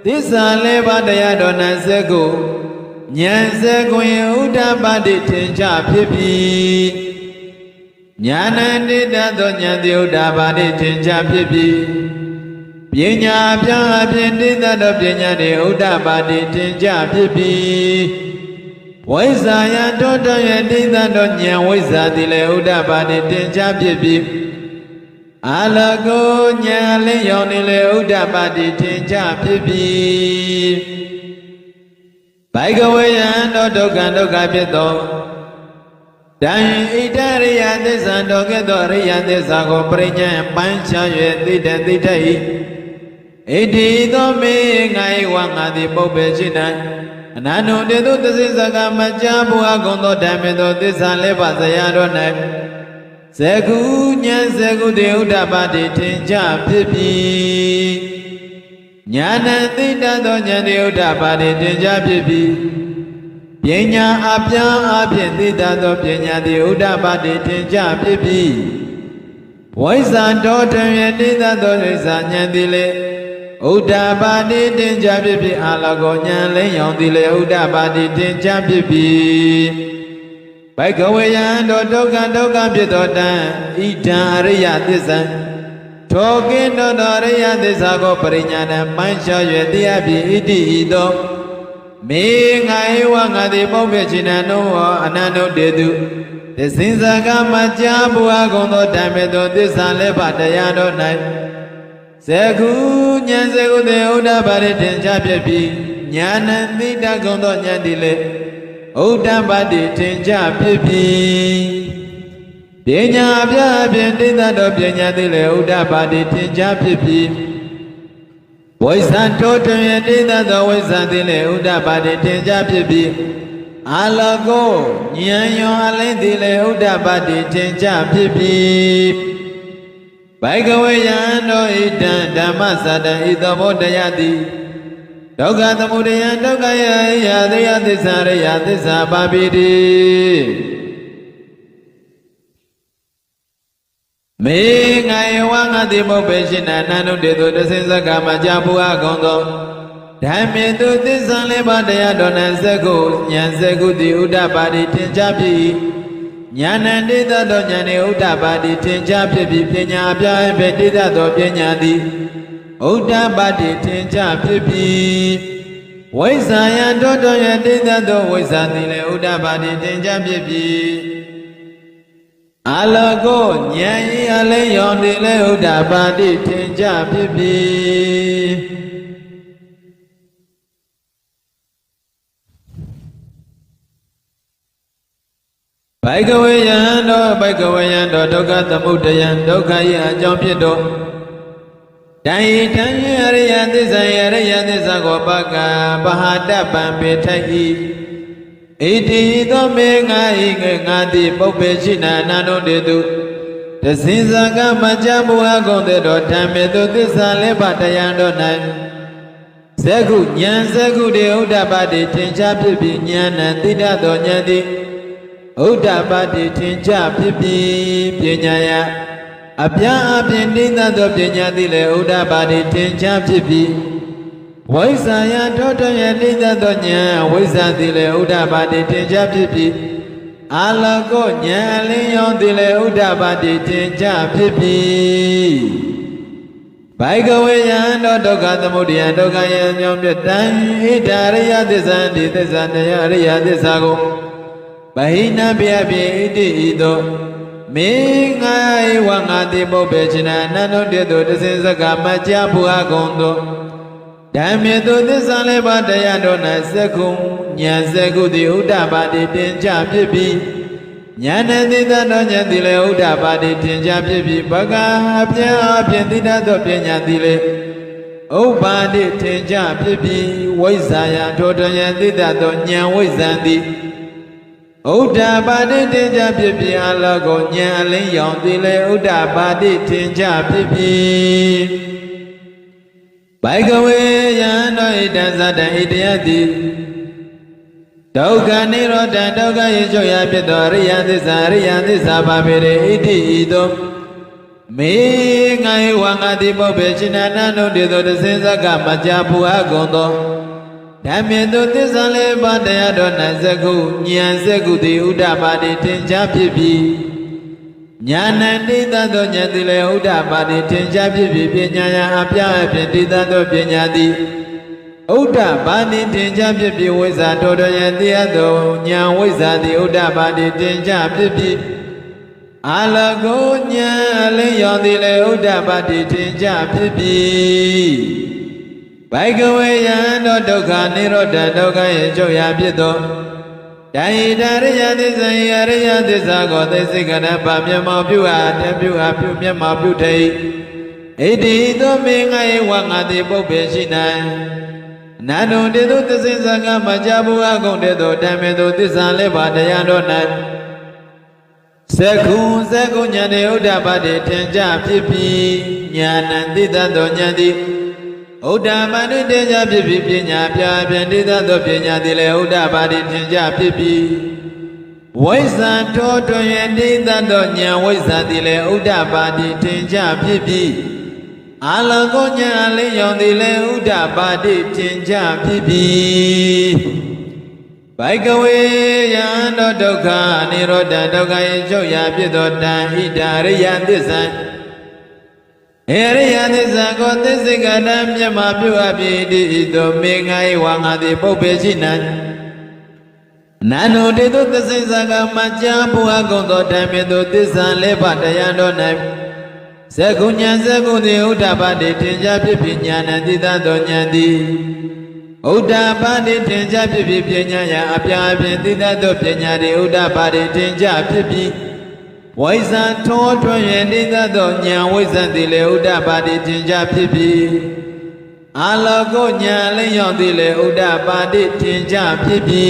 သစ္စာလေးပါးတရားတော်၌စက္ကုဉာဏ်စက္ကုယဥဒ္ဓပါတိထင်ရှားဖြစ်ပြီးဉာဏ်တိတသောဉာဏ်တိဥဒ္ဓပါတိထင်ရှားဖြစ်ပြီးပညာပြအပြင်တိတသောပညာတိဥဒ္ဓပါတိထင်ရှားဖြစ်ပြီးဝိဇ္ဇာယတောတယတိတသောဉာဏ်ဝိဇ္ဇာတိလည်းဥဒ္ဓပါတိထင်ရှားဖြစ်ပြီးအလကောဉာဏ်လေးရောက်နေလေဥဒ္ဓပါတိထင်ရှားဖြစ်ပြီးဘိကဝေယံတို့ဒုက္ခဖြစ်သောတံဣတရိယသစ္စာတော်ကဲ့သို့အရိယသစ္စာကိုပရိညာပိုင်းခြား၍သိတတ်၏ဣတိသောမေငါ၏ဝါငါသည်ပုပ္ပေရှိ၌အနန္တုတေသူသစ္စာကမကြာဘူးအကုန်သောဓမ္မေသောသစ္စာလေးပါးဇရာတော်၌ ဇဂုဉာဏ်ဇဂုတေဥဒ္ဓပါတိထင်ကြဖြစ်ပြီးဉာဏ်သိတတ်သောဉာဏ်တေဥဒ္ဓပါတိထင်ကြဖြစ်ပြီးပညာအပြားအဖြင့်သိတတ်သောပညာတေဥဒ္ဓပါတိထင်ကြဖြစ်ပြီးဝိဇ္ဇာတော်တွင်သိတတ်သောဝိဇ္ဇာဉာဏ်သည်လေဥဒ္ဓပါတိထင်ကြဖြစ်ပြီးအာလကောဉာဏ်လင်းရောင်သည်လေဥဒ္ဓပါတိထင်ကြဖြစ်ပြီးဘိကဝေယံတော်ဒုက္ခဖြစ်သောတံဣဒံအရိယသစ္စာထောကိတောတော်အရိယသစ္စာကိုပရိညာဏမှန်းလျှော်၍သိအပ်ပြီးဣတိဤသို့မေငါဧဝငါသည်ပုပ္ပေချိနံနောအနန္တုတေတုသစ္စိဇာကမကြာဘုရားကုံသောဓမ္မေသောသစ္စာလည်းပါတရားတော်၌ဇဂုဉာဏ်ဇဂုတေဥဒ္ဓပါတိထင်ကြဖြစ်ပြီးဉာဏ်သိတတ်ကုံသောဉာဏ်သည်လေဥဒ္ဓပါတိထင်ကြဖြစ်ပြီးပညာပြဖြင့်သိတတ်သောပညာသည်လေဥဒ္ဓပါတိထင်ကြဖြစ်ပြီးဝိဇ္ဇာတောတွင်သိတတ်သောဝိဇ္ဇာသည်လေဥဒ္ဓပါတိထင်ကြဖြစ်ပြီးအာလကောဉာဏ်ရောအလင်းသည်လေဥဒ္ဓပါတိထင်ကြဖြစ်ပြီးဘိကဝေယံတို့ဣဒံဓမ္မစတံဤသောဘောတရားသည်ဒုက္ခသမုဒယံဒုက္ခယရာသယသစ္စာရိယသစ္စာပါပိတိမေငါယဝငါတိဘုပ္ပေရှိနာနန္ဒုတေတုတသိဇကမကြာဘုရားကုံသောဓမ္မေတုသစ္စာလေးပါးတရားတော်၌ဇဂုဉာဏ်ဇဂုတိဥဒ္ဓပါတိထင်ကြဖြစ်ဉာဏ်တိတသောဉာဏ်နှင့်ဥဒ္ဓပါတိထင်ကြဖြစ်ပြီးပညာအပြားဖြင့်တိတသောပညာသည်ဥဒ္ဓပါတိထင်ကြဖြစ်ပြီးဝိဇ္ဇာယံတောတော်ရတိတသောဝိဇ္ဇာသည်လည်းဥဒ္ဓပါတိထင်ကြဖြစ်ပြီးအာလကောဉာဏ်ဤအလင်းရောင်သည်လည်းဥဒ္ဓပါတိထင်ကြဖြစ်ပြီးဘိကဝေယံတော်ဒုက္ခသမုဒယံဒုက္ခ၏အကြောင်းဖြစ်သောတန်ဤတန်အရိယသစ္စာအရိယသစ္စာကိုပကပဟာတပံပေထိုက်၏ဣတိသောမေငါဤငါတိပုပ္ပေရှိနာအနန္တုတေတုတသိဇာကမကြာဘုရားကုံတဲ့တော်ဓမ္မေတုသစ္စာလေးပါးတရားတော်၌ဇဂုဉာဏ်ဇဂုတေဥဒ္ဓပါတိထင်ရှားဖြစ်ပြီးဉာဏ်တိတတ်သောဉာဏ်သည်ဥဒ္ဓပါတိထင်ရှားဖြစ်ပြီးပညာယအပြားအပြင်တိတတ်သောပညာသည်လည်းဥဒ္ဓပါတိထင်ရှားဖြစ်ပြီးဝိဇ္ဇာယထောထယတိတတ်သောဉာဏ်ဝိဇ္ဇာသည်လည်းဥဒ္ဓပါတိထင်ရှားဖြစ်ပြီးအာလကောဉာဏ်အလင်းရောင်သည်လည်းဥဒ္ဓပါတိထင်ရှားဖြစ်ပြီးဘိကဝေယံတော်ဒုက္ခသမုဒယံဒုက္ခယံကြောင့်ပြတံဣဒာရိယသစ္စာတိသစ္စာတရားရိယသစ္စာကိုဗဟိနပြပိဣတိဤသို့မေငါဧဝငါတိပုပ္ပေချိနာအနန္တုတေတုတသိဇကမကြာဘုရားကုံသောဓမ္မေတုသစ္စာလေးပါးတရားတော်၌ဇဂုဉာဏ်ဇဂုတိဥဒ္ဓပါတိတင်ကြဖြစ်ပြီးဉာဏ်သိတတ်သောဉာဏ်သည်လည်းဥဒ္ဓပါတိတင်ကြဖြစ်ပြီးဘဂအပြားဖြင့်သိတတ်သောပညာသည်လည်းဥပ္ပါတိတင်ကြဖြစ်ပြီးဝိဇ္ဇာယထောထယသိတတ်သောဉာဏ်ဝိဇ္ဇံသည်ဥဒ္ဓပါတိတင်ကြဖြစ်ပြီးအလောကောဉာဏ်အလင်းရောင်သည်လည်းဥဒ္ဓပါတိတင်ကြဖြစ်ပြီးဘိကဝေယံတို့ဣတံသတ္တဣတယတိဒုက္ခនិရောဓဒုက္ခရေချုပ်ရာဖြစ်သောအရိယသစ္စာပါပေရေဣတိဤသို့မေငါဧဝငါတိပုပ္ပေရှိနာနန္တုတေသောတသိဇကမကြာဘုရားကုံသောဓမ္မေတုသစ္စာလေးပါးတရားတော်၌ဇဂုဉာဏ်ဇဂုတိဥဒ္ဓပါတိထင်ရှားဖြစ်ပြီးဉာဏ်တိတတ်သောဉာဏ်သည်လည်းဥဒ္ဓပါတိထင်ရှားဖြစ်ပြီးပညာယအပြအဖြင့်တိတတ်သောပညာသည်ဥဒ္ဓပါတိထင်ရှားဖြစ်ပြီးဝိဇ္ဇာတော်တော်ယတိယသောဉာဏ်ဝိဇ္ဇာသည်ဥဒ္ဓပါတိထင်ရှားဖြစ်ပြီးအာလကောဉာဏ်အလင်းရောင်သည်လည်းဥဒ္ဓပါတိထင်ရှားဖြစ်ပြီးဘိကဝေယံတို့ဒုက္ခនិရောဓဒုက္ခရဲ့ချုပ်ရာဖြစ်သောတန်ဣဒရိယသစ္စာယရိယသစ္စာကိုသိစိကရပမျက်မှောက်ပြုအားတပြုအားပြုမျက်မှောက်ပြုထိဣတိသောမေငါဧဝငါတိပုပ္ပေရှိနံအနန္တုတေတုသစ္စာကမကြာဘုရားကုံတေသောဓမ္မေသောသစ္စာလေးပါးတရားတော်၌ဇ Seku nyane udabade tenja pipi nyana tita do nyadi udabade tenja pipi pinya pya tita do pinya dile udabade tenja pipi Waisa toto yendita do nya waisa dile udabade tenja pipi Alago nya ale yon dile udabade tenja pipi Baikawe yando dukha nirodha dukha yechoya pito dan hita riya tissa Riya tissa ko tissika dan myama pyu apiti ito mengai wangati pupe sinan Nano tito tissisa ka macha puha kunto dhamito tissa lepa dayando nai Seku nya seku di udapati tinja pipi nyana tita do nyandi Udapadi tenja pipi pinya ya apya tita do pinya di udapadi tenja pipi Waisa to yendita do nya waisa dile udapadi tenja pipi Alago nya le yon dile udapadi tenja pipi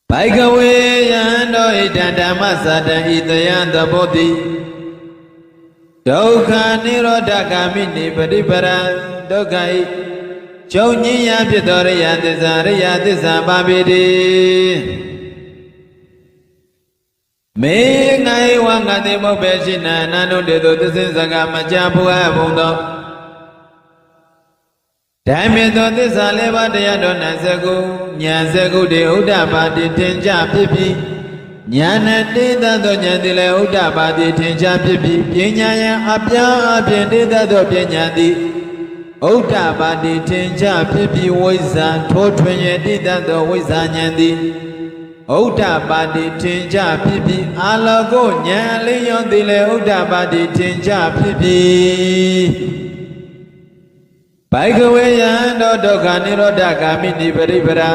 Baikawe yando idandama sada itayanda bodhi Dukha nirodha kamini paripara dukhai Chonyiya pito riya tissa babidi Me ngai wangati mope shina nanu dedo tissaka macha puha bundo Dhammito tissa leva dayado naseku Nyaseku de udapati tenja pipi Nyana tita do nyandile udapati tenja pipi Pinyaya apya tita do pinyadi Udapati tenja pipi waisa Totwenye tita do waisa nyandi Udapati tenja pipi Alago nyali yondile udapati tenja pipi Baikawe yando dukha nirodha kamini paripara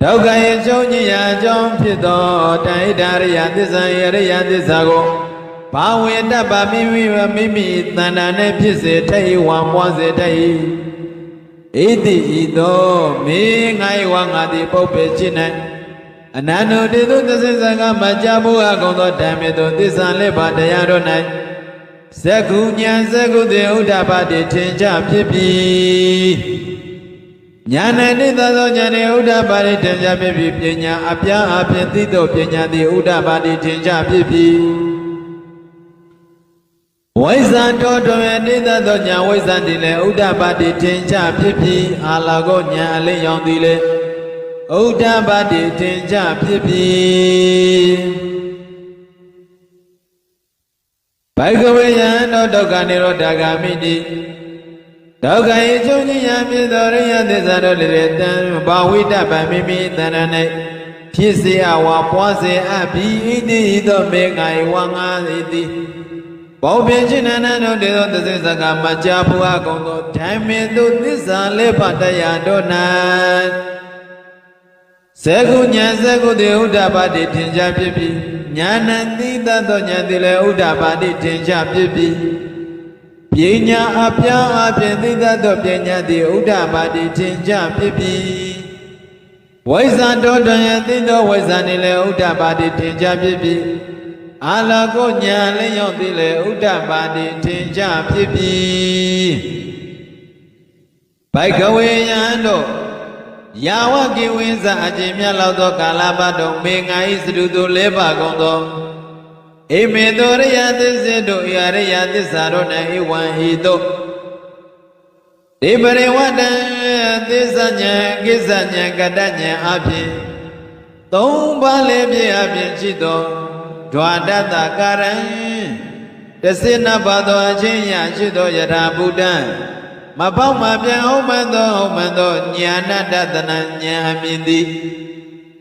Dukha yechonya jom pito Taidariya tissa yariya tissa ko Pawe dapa mimi tandane pise tai wamwase tai Iti ito me ngai wangati pupe chine Anano tito tissa ka machabu akondo dhammito tissa lepa dayado nai Seku nya seku de udapati tenja pipi Nyana tita do nyane udapati tenja pipi pinya apya tito pinya di udapati tenja pipi Waisa toto tita do nya waisa dile udapati tenja pipi Alago nya ale yon dile udapati tenja pipi Baikawe yando dukha nirodha kamini Dukha yechonya pito riya tissa do lire tan Bawita pamimi tanane Pisi awa pwase api iti ito mengai wanga iti Bawpe chinana no dedo tissisa ka macha puha kunto Dhammito tissa lepa dayado nan Seku nya seku de udapati tenja pipi Nyana tita do nyandile udapati tenja pipi Pinya apya tita do pinya di udapati tenja pipi Waisa toto yandito waisa nile udapati tenja pipi Alago nya le yon dile udapati tenja pipi Baikawe yando Yawa kiwinsa ajimya lauto kalabado mengai sedudu leba kondo Ime riya tisido riya tisaro na iwan hito Ibere wada tisanya kisanya kadanya api Tomba lebye api chito Dwadata karan Tesina bado ajinya chito yara buddha Mapau mapya omando nyana datana nyamindi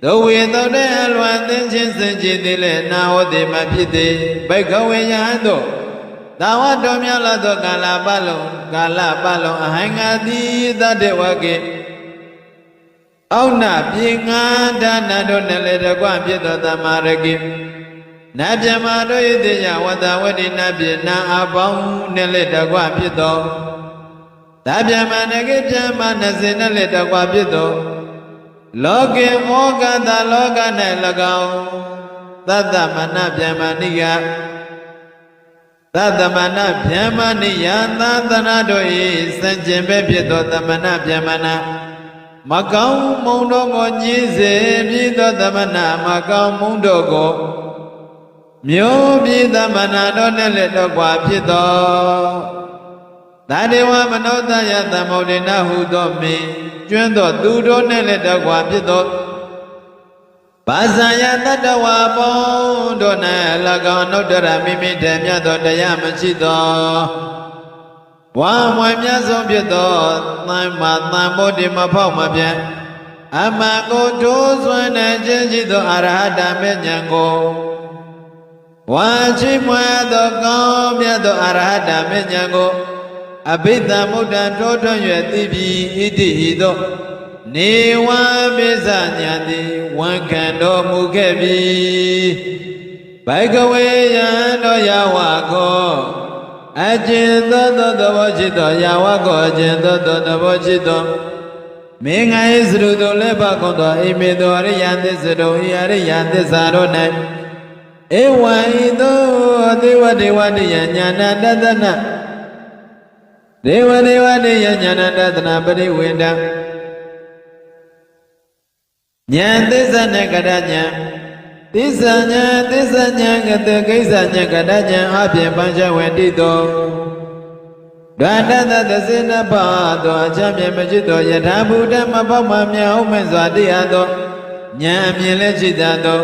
Dowe dode alwa tenchin senjidile na ode mapite Baikawe yando Dawa domya la do kala balon ahangadi dade wage Auna pinga dana do nele de kwa pito tamaragi Nabya do yitiya wada wadi nabya na abang nele de kwa pito Tabya manage pyama nasina le de kwa pito လောကေမောကတလောက၌၎င်းသတ္တမနဗျမဏိယသတ္တမနဗျမဏိယသာသနာတို့၏စံကျင်ပဲဖြစ်သောသမဏဗျမဏမကောင်းမုံတို့ကိုညှင်းစေပြီးသောသမဏမကောင်းမုံတို့ကိုမျိုးပြီးသမဏတို့နဲ့လည်းတော့ကွာဖြစ်သောသာဒေဝမနောတယသမုဒ္ဒေနဟုသောမင်းကျွမ်းသောသူတို့နဲ့လည်းတော့ကွာဖြစ်သောဘာဇာယတတဝါပေါင်းတို့၌၎င်းနုတ္တရမိမိတည်းမြတ်သောတရားမရှိသောဝါမွယ်မြတ်ဆုံးဖြစ်သောသံမာသံမိုဒ္ဓိမဖောက်မပြတ်အမှန်ကိုထိုးစွမ်းတဲ့ခြင်းရှိသောအရဟတမေဉ္ဇဉ်ကိုဝါချိမွယ်သောကောင်းမြတ်သောအရဟတမေဉ္ဇဉ်ကိုအဘိဓမ္မုဒ္ဒံထိုးထွင်း၍သိပြီးဣတိဟိသောနေဝပိစညာတိဝန်ခံတော်မူခဲ့ပြီဘိကဝေယံတော်ယဝကောအကျဉ်သောသဘောရှိသောယဝကောအကျဉ်သောသဘောရှိသောမင်္ဂယစရုတို့လည်းပါကုန်သောအိမေသောအရိယသစ္စာတို့ဤအရိယသစ္စာတို့၌ဧဝံဤသောဒေဝဒေဝတိယညာဏတသနာဒေဝဒေဝတိယညာဏတသနာပရိဝေဒံဉာဏ်သစ္စာနဲ့ကတဉာဏ်သစ္စာဉာဏ်ကတကိစ္စဉာဏ်ကတဉာဏ်အပြင်ပဉ္စဝေတိတောဒွါတတသစေနပါသောအချမ်းမြေမရှိသောယထာဘုဒ္ဓမပေါမမြောက်မဲ့စွာတရားသောဉာဏ်အမြင်လည်းရှိတတ်သော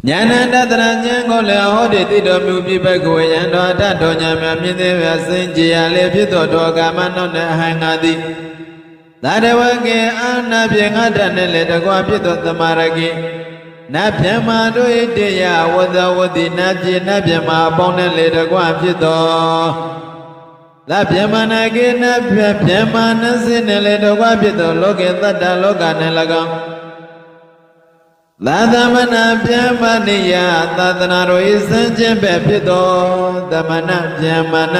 ဉာဏတတရဉာဏ်ကိုလည်းဟောတိတိတော်မူပြီးဘဂဝေယံတော်တတော်ဉာဏ်များမြင်သေးရစင်ကြရလေဖြစ်သောတော်ကာမနောနဲ့အဟံငါသည်သာတဝကေအာနာပြေငါတနဲ့လည်းတကွာဖြစ်သောသမာရကေနတ်ဗျမတို့၏တရားဝဇဝတိနတ်ပြေနတ်ဗျမအပေါင်းနဲ့လည်းတကွာဖြစ်သောသဗ္ဗမနာကေနတ်ဗျမနစိနဲ့လည်းတကွာဖြစ်သောလောကေတတ္တလောကနဲ့၎င်းသာသမဏဗျမဏိယသာသနာတော်၏စံကျင်ပဲဖြစ်သောသမဏဗျမဏ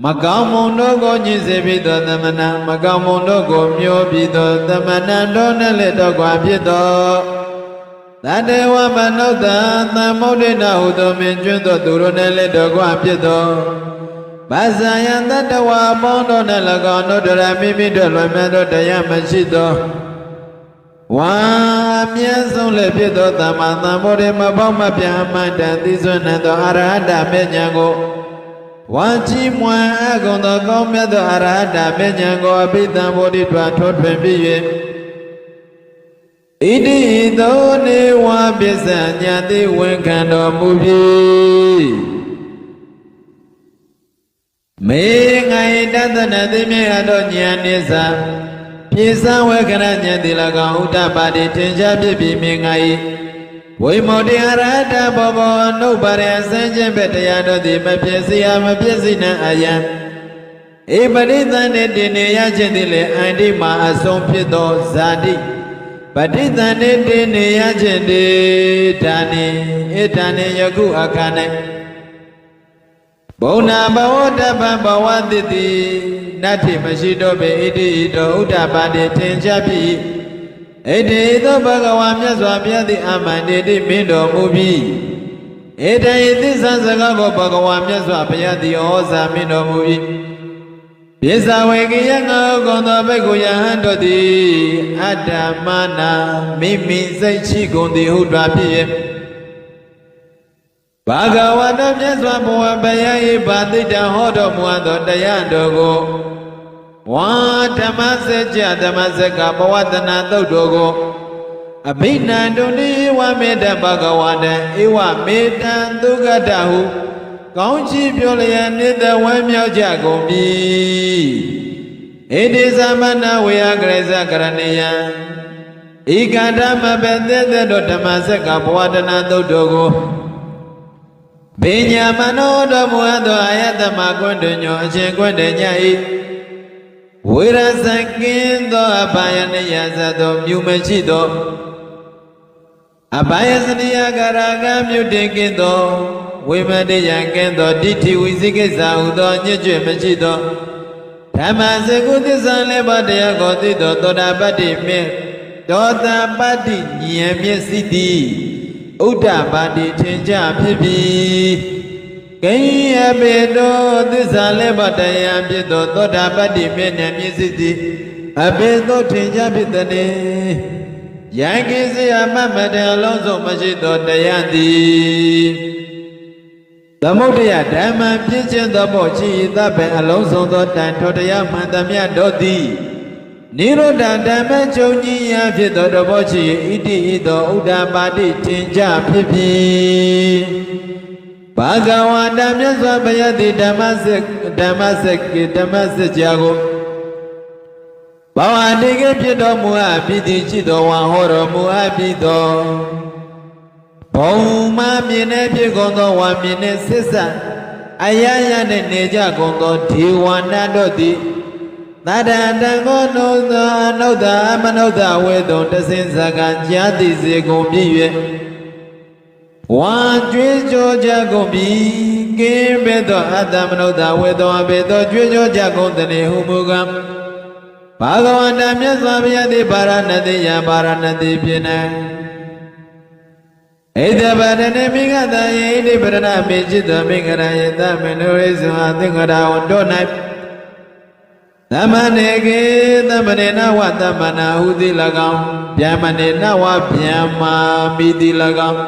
မကောင်းမုံတို့ကိုညှိစေပြီးသောသမဏမကောင်းမုံတို့ကိုမျိုးပြီးသောသမဏတို့နဲ့လည်းတော့ကွာဖြစ်သောသတ္တဝမနုဿသမုဒ္ဒေနဟုသောမင်းကျွန်းသောသူတို့နဲ့လည်းတော့ကွာဖြစ်သောဘာဇာယတတဝါပေါင်းတို့နဲ့၎င်းတို့တရမိမိတို့လွယ်မြတ်သောတရားမရှိသောဝါမြတ်ဆုံးလည်းဖြစ်သောသမ္မာသမ္ဗုဒ္ဓမပေါမပြအမှန်တန်သိစွမ်းသောအရဟတမေဉ္ဇဉ်ကိုဝါချီးမွမ်းအကုန်သောကောင်းမြတ်သောအရဟတမေဉ္ဇဉ်ကိုအဘိဓမ္ဗုဒ္ဓထွာထွထွင်ပြီး၍ဣတိသောနေဝပစ္စညာတိဝန်ခံတော်မူပြီမေငိုင်တသနာသိမြတ်တော်ဉာဏ်နိစ္စပြေစံဝေကရဉာဏ်တိ၎င်းဥဒ္ဒပါတိထင်ရှားဖြစ်ပြီးမြင်ငါ၏ဝိမု တေအရဟတဘောဘောအနုပါရေအစင်းချင်းပဲတရားတို့သည်မဖြစ်စီရမဖြစ်စီနှံအယံဧပရိသန္တေတင်နေရခြင်းသည်လေအန္တိမာအဆုံးဖြစ်သောဇာတိပဋိသန္တေတင်နေရခြင်းသည်ဌာနိဧဌာနိယခုအခါ၌ဘုံနာဘဝတပံဘဝတိတိနတ္ထိမရှိတော့ပေဣတိတောဥဒ္ဒပါတိထင်ရှားပြီဣတိသောဘဂဝါမြတ်စွာဘုရားသည်အမှန်တည်းမင်းတော်မူပြီဣတိသစ္စာစကားကိုဘဂဝါမြတ်စွာဘုရားသည်ဩဇာမင်းတော်မူပြီပိဿဝေကိယငါကုံသောဘိက္ခုယဟန်တို့သည်အတ္တမနာမိမိစိတ်ရှိကုန်သည်ဟုတွာဖြစ်၍ဘာဂဝတမြတ်စွာဘုရားဘုရား၏ဗာတိတံဟောတော်မူသောတရားတော်ကိုဝါဓမ္မစကြာဓမ္မစကဘဝတနာသုတ်တော်ကိုအဘိနန္တုနိဝမေတ္တဘဂဝတံဧဝမေတ္တံသုဂတဟုကောင်းချီးပြောလျက်နေတဝမ်းမြောက်ကြကုန်ပြီဣတိသမဏဝေယကရေဇကရဏေယံဧကဓမ္မပသေတ္တဓမ္မစကဘဝတနာသုတ်တော်ကိုပညာမနောတော်မူသောအာယတမကွန်းတွင်ညောအရှင်ကွန်းတည၏ဝိရဇကင်းသောအဘာယနိယဇသောမြူမရှိသောအဘာယစနိယကာရကမြုတင်ကင်းသောဝိမတယံကင်းသောဒိဋ္ဌိဝိသိကိစ္စဟုသောညစ်ကျွမရှိသော ဓမ္မစကုသစ္စာလေးပါးတရားကိုသိတော်သောတာပတ္တိမေသောတာပတ္တိဉာဏ်မျက်စိတိဥဒ္ဒပါတိထင်ကြဖြစ်ပြီးကိယပေတောသစ္စာလေးပါးတရားဖြစ်သောသောတာပတ္တိမေဉာဏ်မျက်စိတိအပေသောထင်ကြဖြစ်သည်ယံကိစီယမမတံအလုံးစုံမရှိသောတရားသည်သမုဒ္ဒယဓမ္မပြည့်ခြင်းသောဘောရှိသဗ္ဗံအလုံးစုံသောတန်ထောတရားမှန်သမျှတို့သည်နိရောဓဓမ္မချုပ်ကြီးရာဖြစ်သောတဘောရှိဣတိဤသောဥဒ္ဒပါတိထင်ကြဖြစ်ပြီးဘာဂဝါတမြတ်စွာဘုရားသည်ဓမ္မစကြာကိုဘဝတိကေဖြစ်တော်မူအပ်ပြီးသည်ရှိသောဝါဟောတော်မူအပ်ပြီးသောဘုံမမြင်တဲ့ဖြစ်ကုန်သောဝါမြင်တဲ့ဆစ္ဆအယယနဲ့နေကြကုန်သောဒေဝနာတို့သည်သတ္တတံကိုနုသောအနုဿအမနုဿဝေတုံတဆင်းစကံကြာတိစေကုန်ပြီ၍ဝါကျွေးကြောကြကုန်ပြီကင်းပေသောအတ္တမနုဿဝေတုံအပေသောကျွေးကြောကြကုန်သည်ဟုမူကားဘာဂဝန္တမြတ်စွာဘုရားသည်ပါရဏတိယပါရဏတိဖြစ်နေဣဒဗရဏေမိဂတယေဣတိပရဏမေจิตမေကရယေသမနုရိဇဝသင်္ကရာဝတော၌သမနေကေသမနေနဝသမနာဟုသည်၎င်းဗျမနေနဝဗျမ္မာမိသည်၎င်း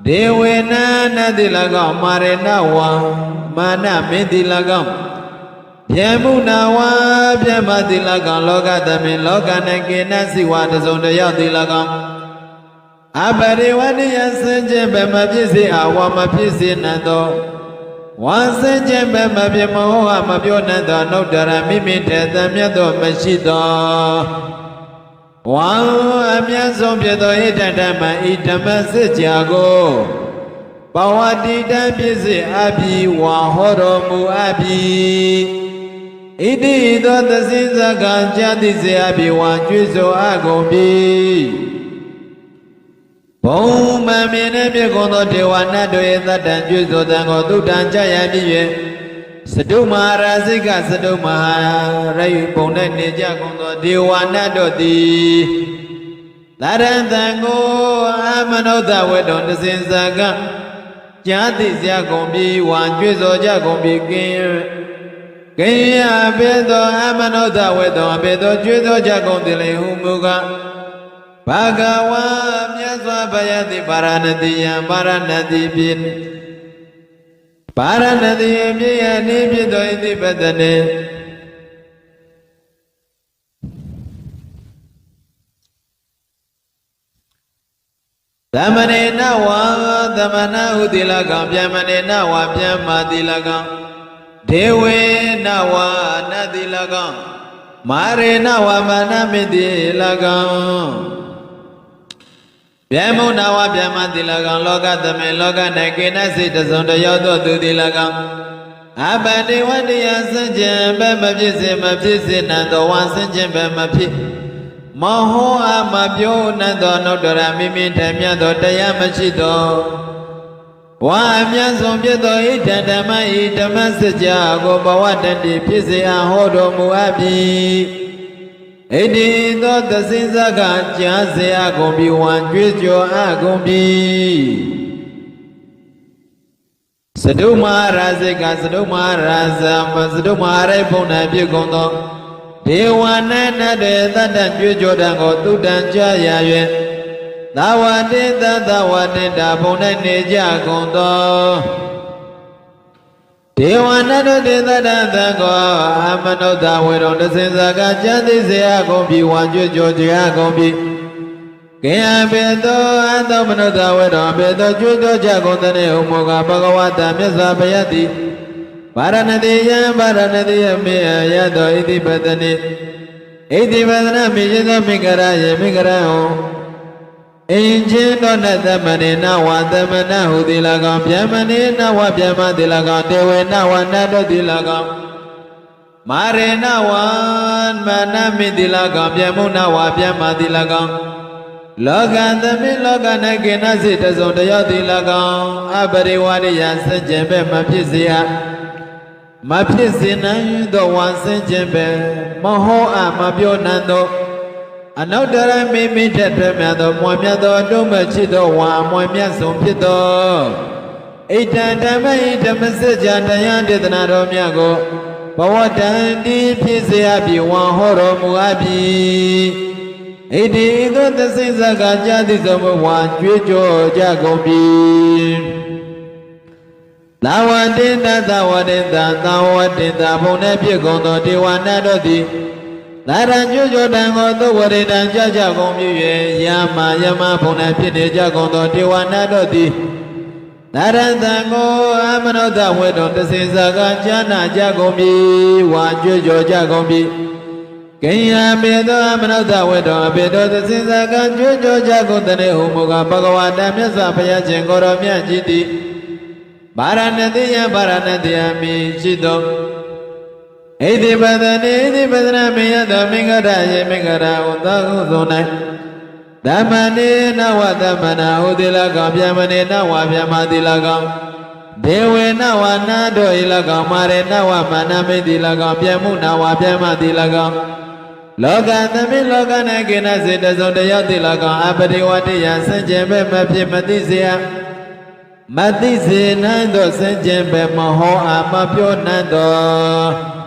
ဒေဝေနနသည်၎င်းမာရေနဝမာနမင်းသည်၎င်းဗျမုနာဝဗျမသည်၎င်းလောကသမင်လောက၌ကေနစိဝတစုံတယောက်သည်၎င်းအပရိဝဏိယစင်ခြင်းဘမဖြစ်စေအဝမဖြစ်စေနသောဝါစင်ခြင်းဘမဖြစ်မဟုတ်ဟာမပြောနသောနှုတ်တရမိမိတေသမြတ်သောမရှိသောဝါအမြတ်ဆုံးဖြစ်သောဣဒ္ဓဓမ္မဤဓမ္မစစ်ကြာကိုဘဝတိတံဖြစ်စေအပြီးဝါဟောတော်မူအပြီးဣတိသောသစိဇကံကြာတိစေအပြီးဝါကျွေးဆိုအကုန်ပြီဘုံမမြင်တဲ့မြေကုန်သောဒေဝနာတို့၏သတ္တံကျွေးဆိုတံကိုသုတ္တံကြရပြီ၍စတုမဟာရာစိကစတုမဟာရိပုံ၌နေကြကုန်သောဒေဝနာတို့သည်သရံတံကိုအမနုဿဝေတုံတစင်စကကြာတိစရာကုန်ပြီဝါကျွေးဆိုကြကုန်ပြီကင်းယဘေသောအမနုဿဝေတုံအဘေသောကျွေးဆိုကြကုန်သည်လေဟုမူကားဘာဂဝါမြတ်စွာဘုရားသည်ပါရဏတိယံပါရဏတိဖြစ်ပါရဏတိယမြေယနေဖြစ်သောဣတိပတနေသမနေနဝါသမနာဟုတိလကံဗျမနေနဝါဗျမ္မာတိလကံဒေဝေနဝါနတိလကံမာရေနဝါမာနမိတိလကံဗျမုနာဝဗျမတိလကံလောကသမေလောက၌ကေနစိတစုံတယောသောသူတိလကံအပတိဝတ္တယစဉ္ကြံဘမဖြစ်စေမဖြစ်စေနံသောဝါစဉ္ကြံဘမဖြစ်မဟောအမပြောနံသောနှုတ်တရမိမိထမြတ်သောတရားမရှိသောဝါအမြတ်ဆုံးဖြစ်သောဣဒ္ဓဓမ္မဤဓမ္မစကြာကိုဘဝတတိဖြစ်စေအဟောတော်မူအပ်ပြီဣတိသောသစိဇကကြာစေအကုန်ပြီဝံကျွေးကြောအကုန်ပြီစတုမဟာရာဇိကစတုမဟာရာဇစတုမဟာရိပုံ၌ပြုကုန်သောဒေဝနာနတေတတ္တကျွေးကြောတံကိုသုတံကြာရ၍သာဝတိသသဝတိတာဘုံ၌နေကြကုန်သောဒေဝနာတို့တေသတ္တသံကိုအမနုဿဝေရုံတစင်စကကြာတိစေအကုန်ပြီဝါကျွတ်ကြောကြာကုန်ပြီကေယဘေသောအသောမနုဿဝေရုံဘေသောကျွတ်ကြောကြကုန်တဲ့ဥမောကဘဂဝတမြတ်စွာဘုရားသည်ပါရဏတိယံပါရဏတိယမေယသောဣတိပတနိဣတိပတနာမေယသောမိကရယေမိကရဟောအင်ချင်းတော်နဲ့သမနေနဝသမနဟုတိလကောင်ဗျမနေနဝဗျမတိလကောင်တေဝေနဝနတောတိလကောင်မာရေနဝမနမိတိလကောင်ဗျမုနဝဗျမတိလကောင်လောကသမိလောက၌ကေနစိတစုံတယောတိလကောင်အပရိဝရိယစัจ jin ပဲမဖြစ်စေယဣ မဖြစ်စေနိုင်သောဝါစင်ခြင်းပဲမဟောအပ်မပြောနိုင်သောအနောက်တရမိမိထက်ထွက်မြတ်သောမွန်မြတ်သောတုံးမချစ်သောဝါမွန်မြတ်ဆုံးဖြစ်သောဣတံဓမ္မိဓမ္မစကြာတရားဒေသနာတော်မြတ်ကိုဘဝတန်တိဖြစ်စေအပ်ပြီးဝါဟောတော်မူအပ်ပြီးဣတိသောသစိစကကြာတိသောဝါကြွေးကြော်ကြကုန်ပြီသာဝတိတသဝတိတသာဝတိတဘုံနဲ့ဖြစ်ကုန်သောဒေဝနာတို့သည်သာရကျွကြောတံကိုသုဝရိတံကြကြကုန်ပြီ၍ယာမယမဘုံနဲ့ဖြစ်နေကြကုန်သောဒေဝနာတို့သည်သာရတံကိုအမနောတဝေတော်တစိစကကြာနာကြကုန်ပြီဝါကျွကြောကြကုန်ပြီကိယမေသောအမနောတဝေတော်အဘေတော်တစိစကကျွကြောကြကုန်တဲ့ဟုမူကားဘဂဝတာမြတ်စွာဘုရားရှင်ကိုယ်တော်မြတ်ကြီးသည်ဗာရဏတိယဗာရဏတိယမိရှိသောဣတိပဒနေဣတိပဒနာမေယသောမင်္ဂရယေမင်္ဂရဟုသောဟုသော၌ဓမ္မနေနဝသမ္မနာဟုတိလကောင်ဗျမနေနဝဗျမတိလကောင်ဒေဝေနဝနာတို့ဤလကောင်မာရေနဝမနာမိတိလကောင်ပြမှုနဝဗျမတိလကောင်လောကသမိလောက၌ကိနစေတစုံတယောက်တိလကောင်အပရိဝတ္တိယစင်ကြယ်ပဲမဖြစ်မသိစေယမသိစေနိုင်သောစင်ကြယ်ပဲမဟောအပ်မပြောနိုင်သော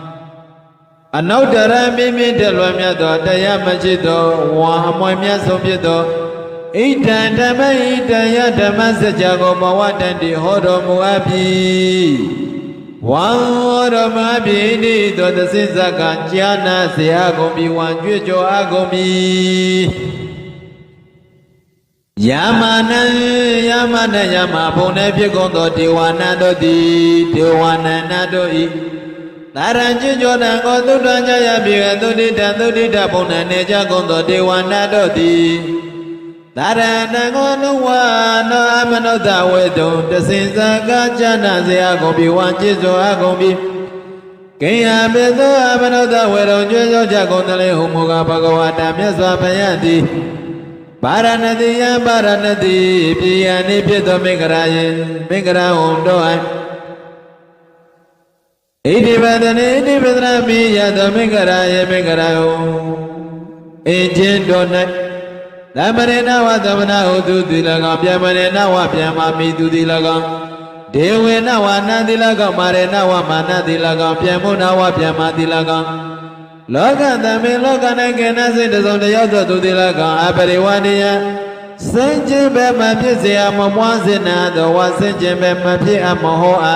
အနုတ္တရမိမိတလွန်မြတ်သောတရားမရှိသောဝါအမွေမြတ်ဆုံးဖြစ်သောဣဒံဓမ္မဣဒံယဓမ္မစကြာကိုဘဝတန်တိဟောတော်မူအပ်ပြီဝါတော်မူအပ်ပြီဤသို့သစိစကကြာနာเสียကုန်ပြီဝံကြွကြော်အကုန်ပြီယာမနံယာမနံယာမဘုံနဲ့ဖြစ်ကုန်သောဒေဝနာတို့သည်ဒေဝနာနာတို့ဤသာရံကျွကြောတံကိုသုတ္တံကြရပြီကသုတိတံသုတိတဘုံနဲ့နေကြကုန်သောဒေဝနာတို့သည်သာရဏံကိုနုဝနောအမနုဿဝေတုံတစင်စကားကြာနာเสียကုန်ပြီဝံจิตစွာအကုန်ပြီကိယဘေသောအမနုဿဝေတုံကျွကြောကြကုန်တယ်ဟုမူကားဘဂဝတာမြတ်စွာဘုရားသည်ဗာရဏတိယဗာရဏတိပြည်ယနိဖြစ်သောမင်္ဂရာယမင်္ဂရာဝံတို့ဣတိပဒနေဣတိပဒနာမိယသောမင်္ဂရာယမင်္ဂရာဝံအင်ချင်းတို့၌သမရေနဝသမနာဟုသူတိလကောင်ပြမရေနဝပြမမိသူတိလကောင်ဒေဝေနဝနာတိလကောင်မာရေနဝမာနတိလကောင်ပြမုနဝပြမတိလကောင်လောကသမေလောက၌ကေနစိတ်တစုံတယောက်သောသူတိလကောင်အပရိဝတိယစင်ကြင်ပဲမဖြစ်เสียမမွားစေနာသောဝစင်ကြင်ပဲမဖြစ်အမဟောအ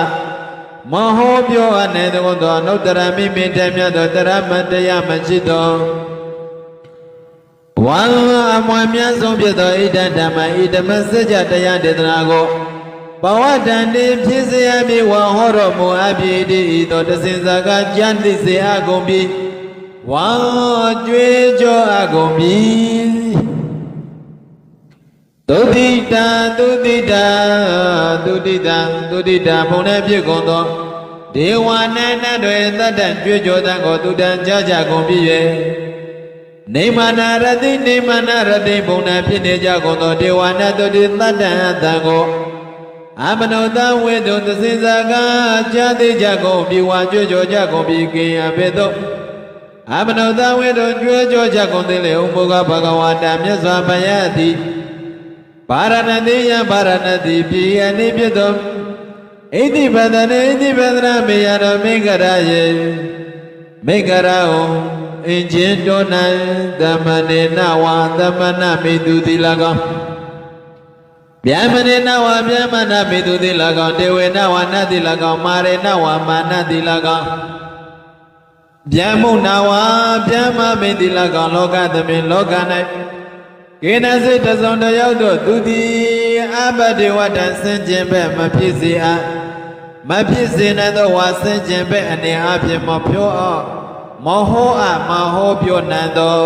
မဟောပြောအပ်နေသောအနုတ္တရမိမိတည်းမြတ်သောတရမတရားမရှိသောဝါအမွေမြတ်ဆုံးဖြစ်သောဣဒံဓမ္မဣဓမ္မစကြာတရားဒေသနာကိုဘဝတန်တိဖြစ်စေရမည်ဝါဟောတော်မူအပ်ပြီဤသောတစင်စကားကြံသိစေအကုန်ပြီဝါကြွေးကြောအကုန်ပြီသုတိတံသုတိတံသုတိတံသုတိတံဘုံနဲ့ဖြစ်ကုန်သောဒေဝနာနတ်တွေတတ်တံကြွေးကြောတံကိုသူတံကြာကြကုန်ပြီ၍နေမနာရတိနေမနာရတိဘုံနဲ့ဖြစ်နေကြကုန်သောဒေဝနာတို့တတ်တံအတံကိုအမနောတဝေတုသစိစကားကြာသေးကြကုန်ပြီဝါကြွေးကြောကြကုန်ပြီကိယဘေသောအမနောတဝေတုကြွေးကြောကြကုန်သေးလေဥပုကဘဂဝတာမြတ်စွာဘုရားသည်ဗာရဏတိယဗာရဏတိပြည်ယနိဖြစ်သောဣတိပဒနေဣတိပဒနာမေယတော်မင်္ဂရာယေမင်္ဂရာဟောအင်ချင်းတော်၌သမနေနဝသမနမိတုတိလကောင်ဗျမနေနဝဗျမနမိတုတိလကောင်ဒေဝေနဝနတိလကောင်မာရေနဝမာနတိလကောင်ဗျမုနဝဗျမမိတိလကောင်လောကသမိလောက၌ကေနစိတ်တစုံတယောက်တို့သူသည်အပတိဝတ္တဆင်ကျင်ပဲမဖြစ်စေအပ်မဖြစ်စေနိုင်သောဝါဆင်ကျင်ပဲအနေအဖြင့်မပြောအောင်မဟောအပ်မဟောပြောနိုင်သော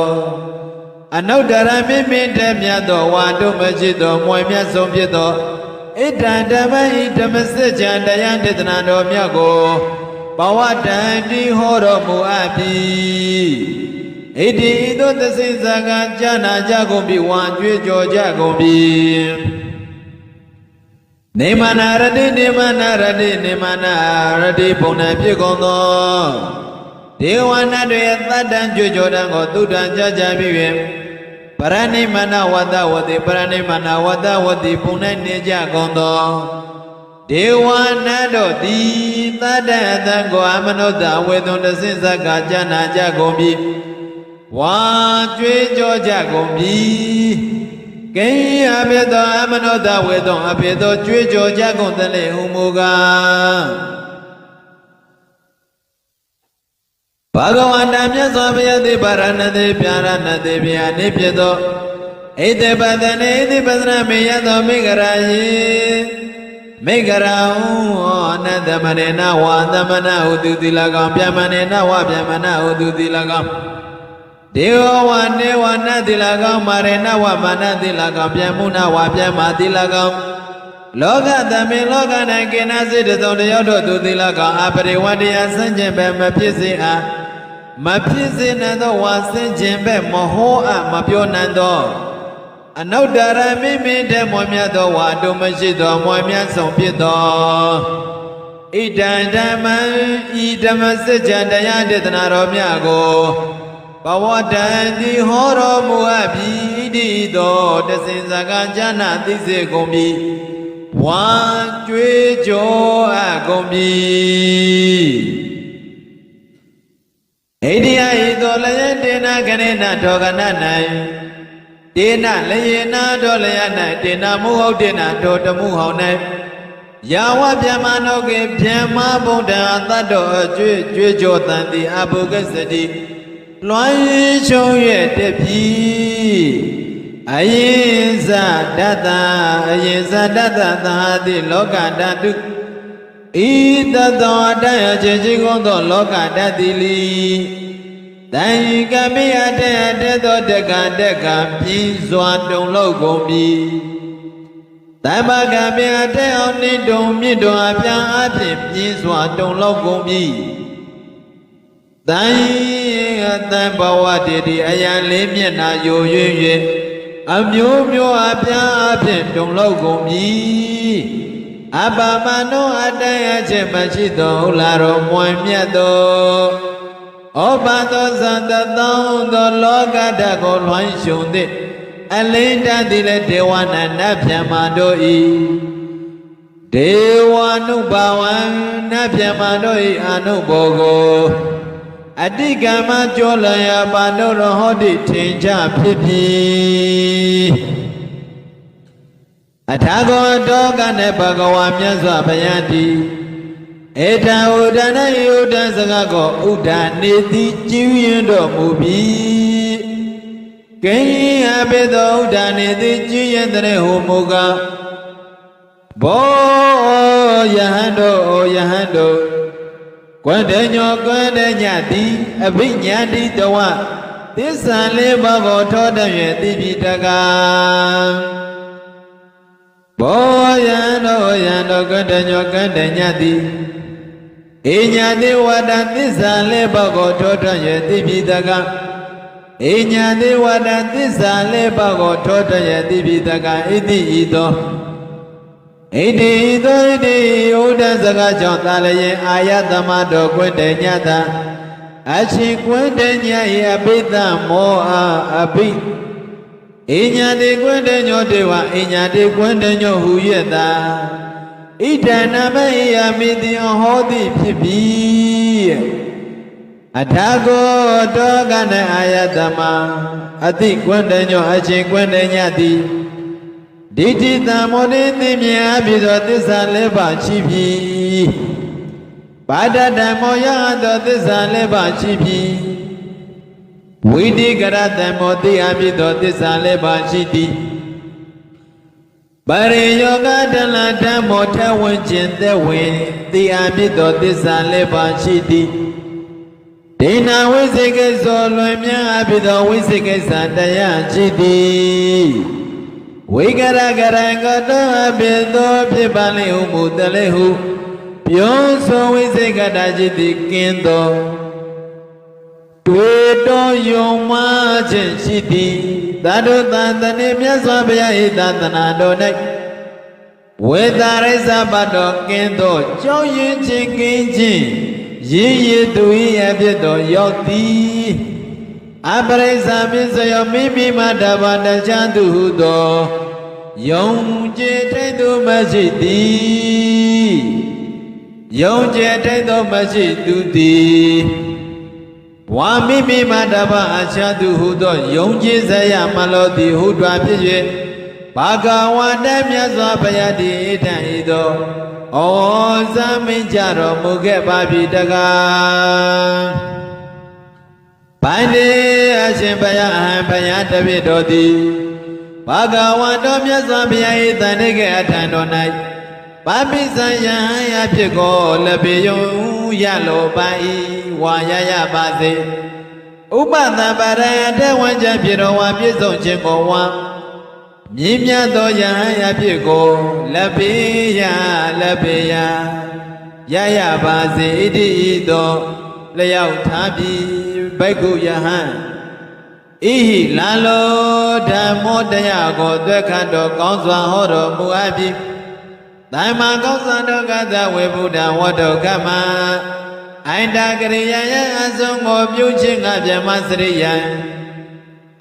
အနုတ္တရမိမိတည်းမြတ်သောဝါတို့မရှိသောမွေမြတ်ဆုံးဖြစ်သောဣဒံဓမ္မဤဓမ္မစကြာတရားဒေသနာတော်မြတ်ကိုဘဝတန်တိဟောတော်မူအပ်ပြီဣတိသောသစိစကားကြာနာကြကုန်ပြီဝါကြွေးကြော်ကြကုန်ပြီ နေမနာရတိနေမနာရတိနေမနာရတိဘုံနဲ့ဖြစ်ကုန်သောဒေဝနာတွေသတ္တံကြွကြောတံကိုသုတ္တံကြကြပြီး၍ပရဏိမနာဝတ္တဝတိပရဏိမနာဝတ္တဝတိဘုံနဲ့နေကြကုန်သောဒေဝနာတို့သည်သတ္တအတံကိုအမနုဿဝေသွန်တဆင့်ဇက်ကကြနာကြကုန်ပြီဝါကြွေးကြောကြကုန်ပြီကိအဘေသောအမနုဿဝေသွန်အဘေသောကြွေးကြောကြကုန်သလေဟုမူကားဘဂဝန္တမြတ်စွာဘုရားသည်ဗာရဏတိပြာရဏတိဗျာနိဖြစ်သောဣတိပဒနေဣတိပဒနာမေယသောမိဂရာယေမိဂရာဟုအနတမနေနဝသမနဟုသူတိလကောင်ဗျမနေနဝဗျမနဟုသူတိလကောင်ဒေဝဝနေဝနတိလကောင်မာရေနဝမနတိလကောင်ဗျမုနဝဗျမတိလကောင်လောကသမေလောက၌ကိနာစိတ္တသောတယောက်တို့သူတိလကောင်အပရိဝတ္တယဆန့်ကျင်ပဲမဖြစ်စေအားမဖြစ်စေနိုင်သောဝါဆန့်ကျင်ပဲမဟောအပ်မပြောနိုင်သောအနုတ္တရမိမိတည်းမွန်မြတ်သောဝါတို့မရှိသောမွန်မြတ်ဆုံးဖြစ်သောဣဒံဓမ္မံဤဓမ္မစကြာတရားဒေသနာတော်မြတ်ကိုဘဝတံတိဟောတော်မူအပ်ပြီဣတိသောတဆင်စကားဉာဏသိစေကုန်ပြီဝါကြွေးကြောအပ်ကုန်ပြီဣတိယဤသောလယတေနကရေနထောကန၌တေနလယေနာတော်လယ၌တေနမုဟုတ်တေနတော်တမှုဟော၌ယာဝဗျမနောကေဗျမဗုဒ္ဓအတ္တောအကျွေးကြွေးကြောတန်တိအဘုဂစတိလွှမ်းချုံရဲ့တပြီအယင်ဇဒတ္တအယင်ဇဒတ္တသာတိလောကဓာတုဤတသောအတ္တအချင်းချင်းကုန်သောလောကဓာတ်တိလီတန်ကမိအတ္တအတ္တသောတက္ကတက္ကပြင်းစွာတုံလောက်ကုန်ပြီတမ္ပကမိအတ္တအောင်နိတုံမြင့်တော်အပြားအဖြစ်ပြင်းစွာတုံလောက်ကုန်ပြီတန်အတံဘဝတည်တည်အရာလေးမျက်နာယို၍အမျိုးမျိုးအပြားအဖြစ်တုံလောက်ကုန်ပြီအပမနောအတ္တအချက်မရှိသောဥလာတော်မွန်မြတ်သောဩဘာသောသံတသောသောလောကဓာတ်ကိုလွှမ်းရှုံသည့်အလင်းတတ်သည်လည်းဒေဝနာနတ်ဗျမတို့ဤဒေဝနုဘဝံနတ်ဗျမတို့ဤအနုဘောကိုအတိကမကြောလယပါဏုရဟောတိထင်ကြဖြစ်ပြီအထာဂောတောကနဲ့ဘဂဝါမြတ်စွာဘုရားတိဧတံဥဒ္ဒနယုဒ္ဒစကားကိုဥဒ္ဒနေတိကျူးရင်တော်မူပြီကိအဘေသောဥဒ္ဒနေတိကျူးရင်တဲ့ဟူမူကားဘောယဟန်တို့ယဟန်တို့ကွန္တညောကွန္တညတိအဘိညာတိတဝသစ္စာလေးပါးကိုထောတတ်၍သိပြီတကားဘောယံတို့ကွန္တညောကွန္တညတိဧညာတိဝတ္တသစ္စာလေးပါးကိုထောတတ်၍သိပြီတကားဧညာတိဝတ္တသစ္စာလေးပါးကိုထောတတ်၍သိပြီတကားဣတိဤသောဣတိသောဣတိဥဒ္ဒစကားကြောင့်သာလျင်အာယသမတော်ကွန္တညတာအရှင်ကွန္တည၏အဘိဓမ္မောအဘိဣညာတိကွန္တညောတေဝဣညာတိကွန္တညောဟူ၍သာဣဒံနမယမိတိဟောတိဖြစ်ပြီအထာကောတောကနအာယသမအတိကွန္တညောအရှင်ကွန္တညတိဒိဋ္ဌိတံမောတိသိမြင်အပြီးသောသစ္စာလေးပါးရှိပြီပါဒတံမောယသောသစ္စာလေးပါးရှိပြီဝိတိကရတံမောတိအပြီးသောသစ္စာလေးပါးရှိသည်ပရိယောဂတလဓမ္မောထဝင်ခြင်းသက်ဝင်တိအပြီးသောသစ္စာလေးပါးရှိသည်ဒိဏဝိသေကိသောလွင်မြအပြီးသောဝိသေကိသတရားရှိသည်ဝိကရကရံကတောအပိသောဖြစ်ပါလေဟုမူတလေဟုပြောဆိုဝိသေကတာจิตတိကင်းသောတွေ့တော်ယုံမှခြင်းရှိသည်သာဓုသံတနေမြတ်စွာဘုရား၏သာသနာတော်၌ ဝေတာရိစ္ဆပတ်တော်ကင်းသောကြောင်းရင်ချင်းကင်းချင်းရည်ရည်သူ၏အဖြစ်တော်ရောက်သည်အပရိစ္ဆာပစ္စယောမိမိမတဘာတချမ်းသူဟုသောယုံကြည်ထိတ်သူမရှိသည်ယုံကြည်ထိတ်သောမရှိသူသည်ဝါမိမိမတဘာအချမ်းသူဟုသောယုံကြည်စရာမလိုသည်ဟုတွာဖြစ်၍ဘာဂဝါတမြတ်စွာဘုရားတည်ထံဤသောဩဇာမင်းကြတော်မူခဲ့ပါပြီတကားဘိုင်းနေအရှင်ဘုရားအဟံဘုရားတပည့်တော်သည်ဘာဂဝါတော်မြတ်စွာဘုရား၏တန်တိကအထံတော်၌ပါပိစံယံယဖြစ်ကိုလက်ပေယုံရလိုပါ၏ဝါရရပါစေဥပသံပါရယတဝံချဖြစ်တော်ဝါပြည့်စုံခြင်းကိုဝါမြင်းမြတ်သောယဟန်ရဖြစ်ကိုလက်ပေယရရပါစေဣတိဤသောလျောက်ထားပြီးဘိက္ခုယဟန်ဣဟိလာလောဓမ္မောတရားကိုသွက်ခတ်တော်ကောင်းစွာဟောတော်မူအပ်ပြီးတိုင်မာကောင်းစွာတော်ကသဝေဗုဒ္ဓဝတ္တကမ္မအိန္ဒကရိယာယအဆုံးကိုပြုခြင်းကဗြဟ္မစရိယံ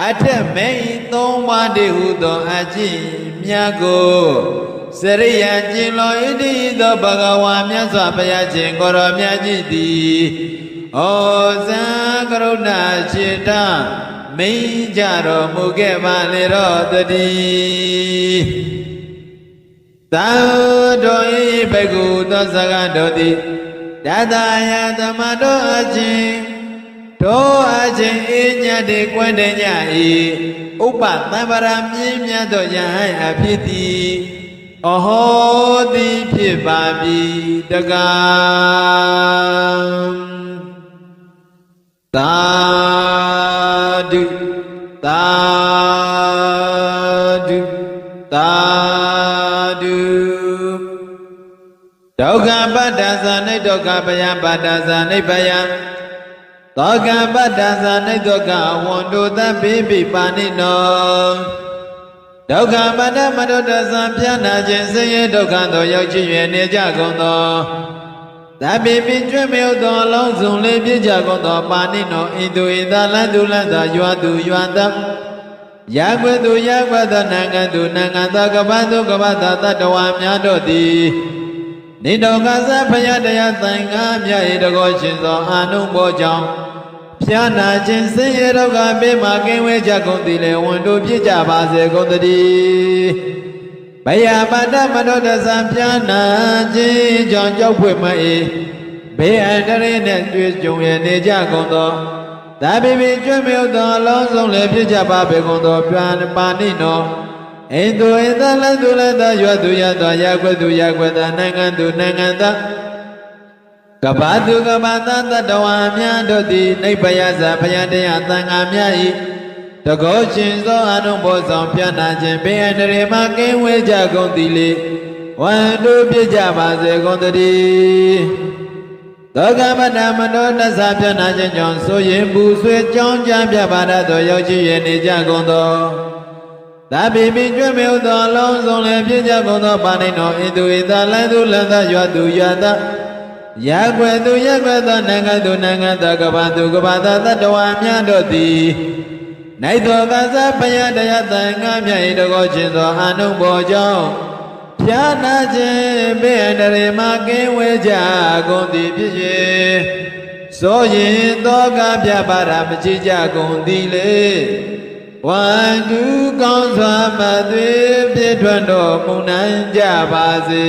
အထက်မေဤသုံးပါးတည်းဟုသောအကျင့်မြတ်ကိုစရိယကျင့်လောဣတိသောဘဂဝါမြတ်စွာဘုရားရှင်ကိုရောမြတ်ကြီးသည်ဩဇံကရုဏာရှိတာမိန်ကြတော်မူခဲ့ပါလေတော့တည်းသာတော်ဤဘဂုသောစကားတော်သည်တတယသမတော်အချင်းတို့အချင်းအညတ်တွေကွန်းတဲ့ညဤဥပသံဗရာမြင်းမြတ်သောယဟန်အဖြစ်သည်အဟောသည်ဖြစ်ပါပြီတကားသာဓုသာဓုသာဓုဒုက္ခပတ္တဇာနိဒုက္ခပယပတ္တဇာနိဗ္ဗယသောကပတ္တဇာနိဒုက္ခဝန္တုသဗ္ဗေပိပါဏိနောဒုက္ခပတ္တမတုတ္တဇံပြနာခြင်းဆင်းရဲဒုက္ခသောရောက်ချင်၍နေကြကုန်သောသဗ္ဗေပိကျွတ်မြောက်သောအလုံးစုံလေးပြည့်ကြကုန်သောပါဏိနောဣတုဣသလန္တုလန္တရွာသူရွာသယာကွေသူယာကွသနိုင်ငံသူနိုင်ငံသကပ္ပသူကပ္ပသတတ္တဝါများတို့သည်နိတောကသဖယတရားသံဃာမြတ်၏တကောရှင်သောအာနုဘောကြောင့်ဖြာနာခြင်းဆင်းရဲဒုက္ခပေးမှကင်းဝေးကြကုန်သည်လေဝန်တို့ပြည့်ကြပါစေကုန်သတည်းဘယပါဒမတောတသံဖြာနာခြင်းကြောင့်ကြောက်ဖွေ့မှ၏ဘေးအန္တရာယ်နှင့်တွေ့ကြုံရနေကြကုန်သောသာဘိပိကျွတ်မြောက်သောအလုံးစုံလည်းဖြစ်ကြပါပေကုန်သောပြန်ပါဏိနောဣန္ဒုဣသလန္တုလတရွတ်သူရသောယာကွသူယာကွတနိုင်ငံသူနိုင်ငံသကပ္ပသူကပ္ပသတတ္တဝါများတို့သည်နိဗ္ဗယဇဘုရားတရားသံဃာများ၏တကောရှင်သောအနုဘောဆောင်ပြနာခြင်းဘေးအန္တရာယ်မှကင်းဝေးကြကုန်သည်လေဝန္တုပြည့်ကြပါစေကုန်သတည်းသောကမတ္တမနောတသပြနာခြင်းကြောင့်ဆိုရင်ပူဆွေးကြောင်းကြပြပါရသောရောက်ချင်ရနေကြကုန်သောသာဘိပိကျွတ်မြောက်သောအလုံးစုံလည်းပြည့်ကြကုန်သောပါဏိနောဣတုဣသလန္တုလန္တရွာသူရွာသယာကွယ်သူယာကွယ်သောနိုင်ငံသူနိုင်ငံသကပ္ပသူကပ္ပသတတ္တဝါများတို့သည်နိုင်သောကသဘယတရားသံဃာမြတ်၏တကောရှင်သောအာနုဘောကြောင့်ဖြာနာခြင်းဘေးအန္တရာယ်မှကင်းဝေးကြကုန်သည်ဖြစ်၍ဆိုရင်သောကပြပါရမချကြကုန်သည်လေဝန္တုကောင်းစွာမသွေပြည့်ထွန်းတော်မူနိုင်ကြပါစေ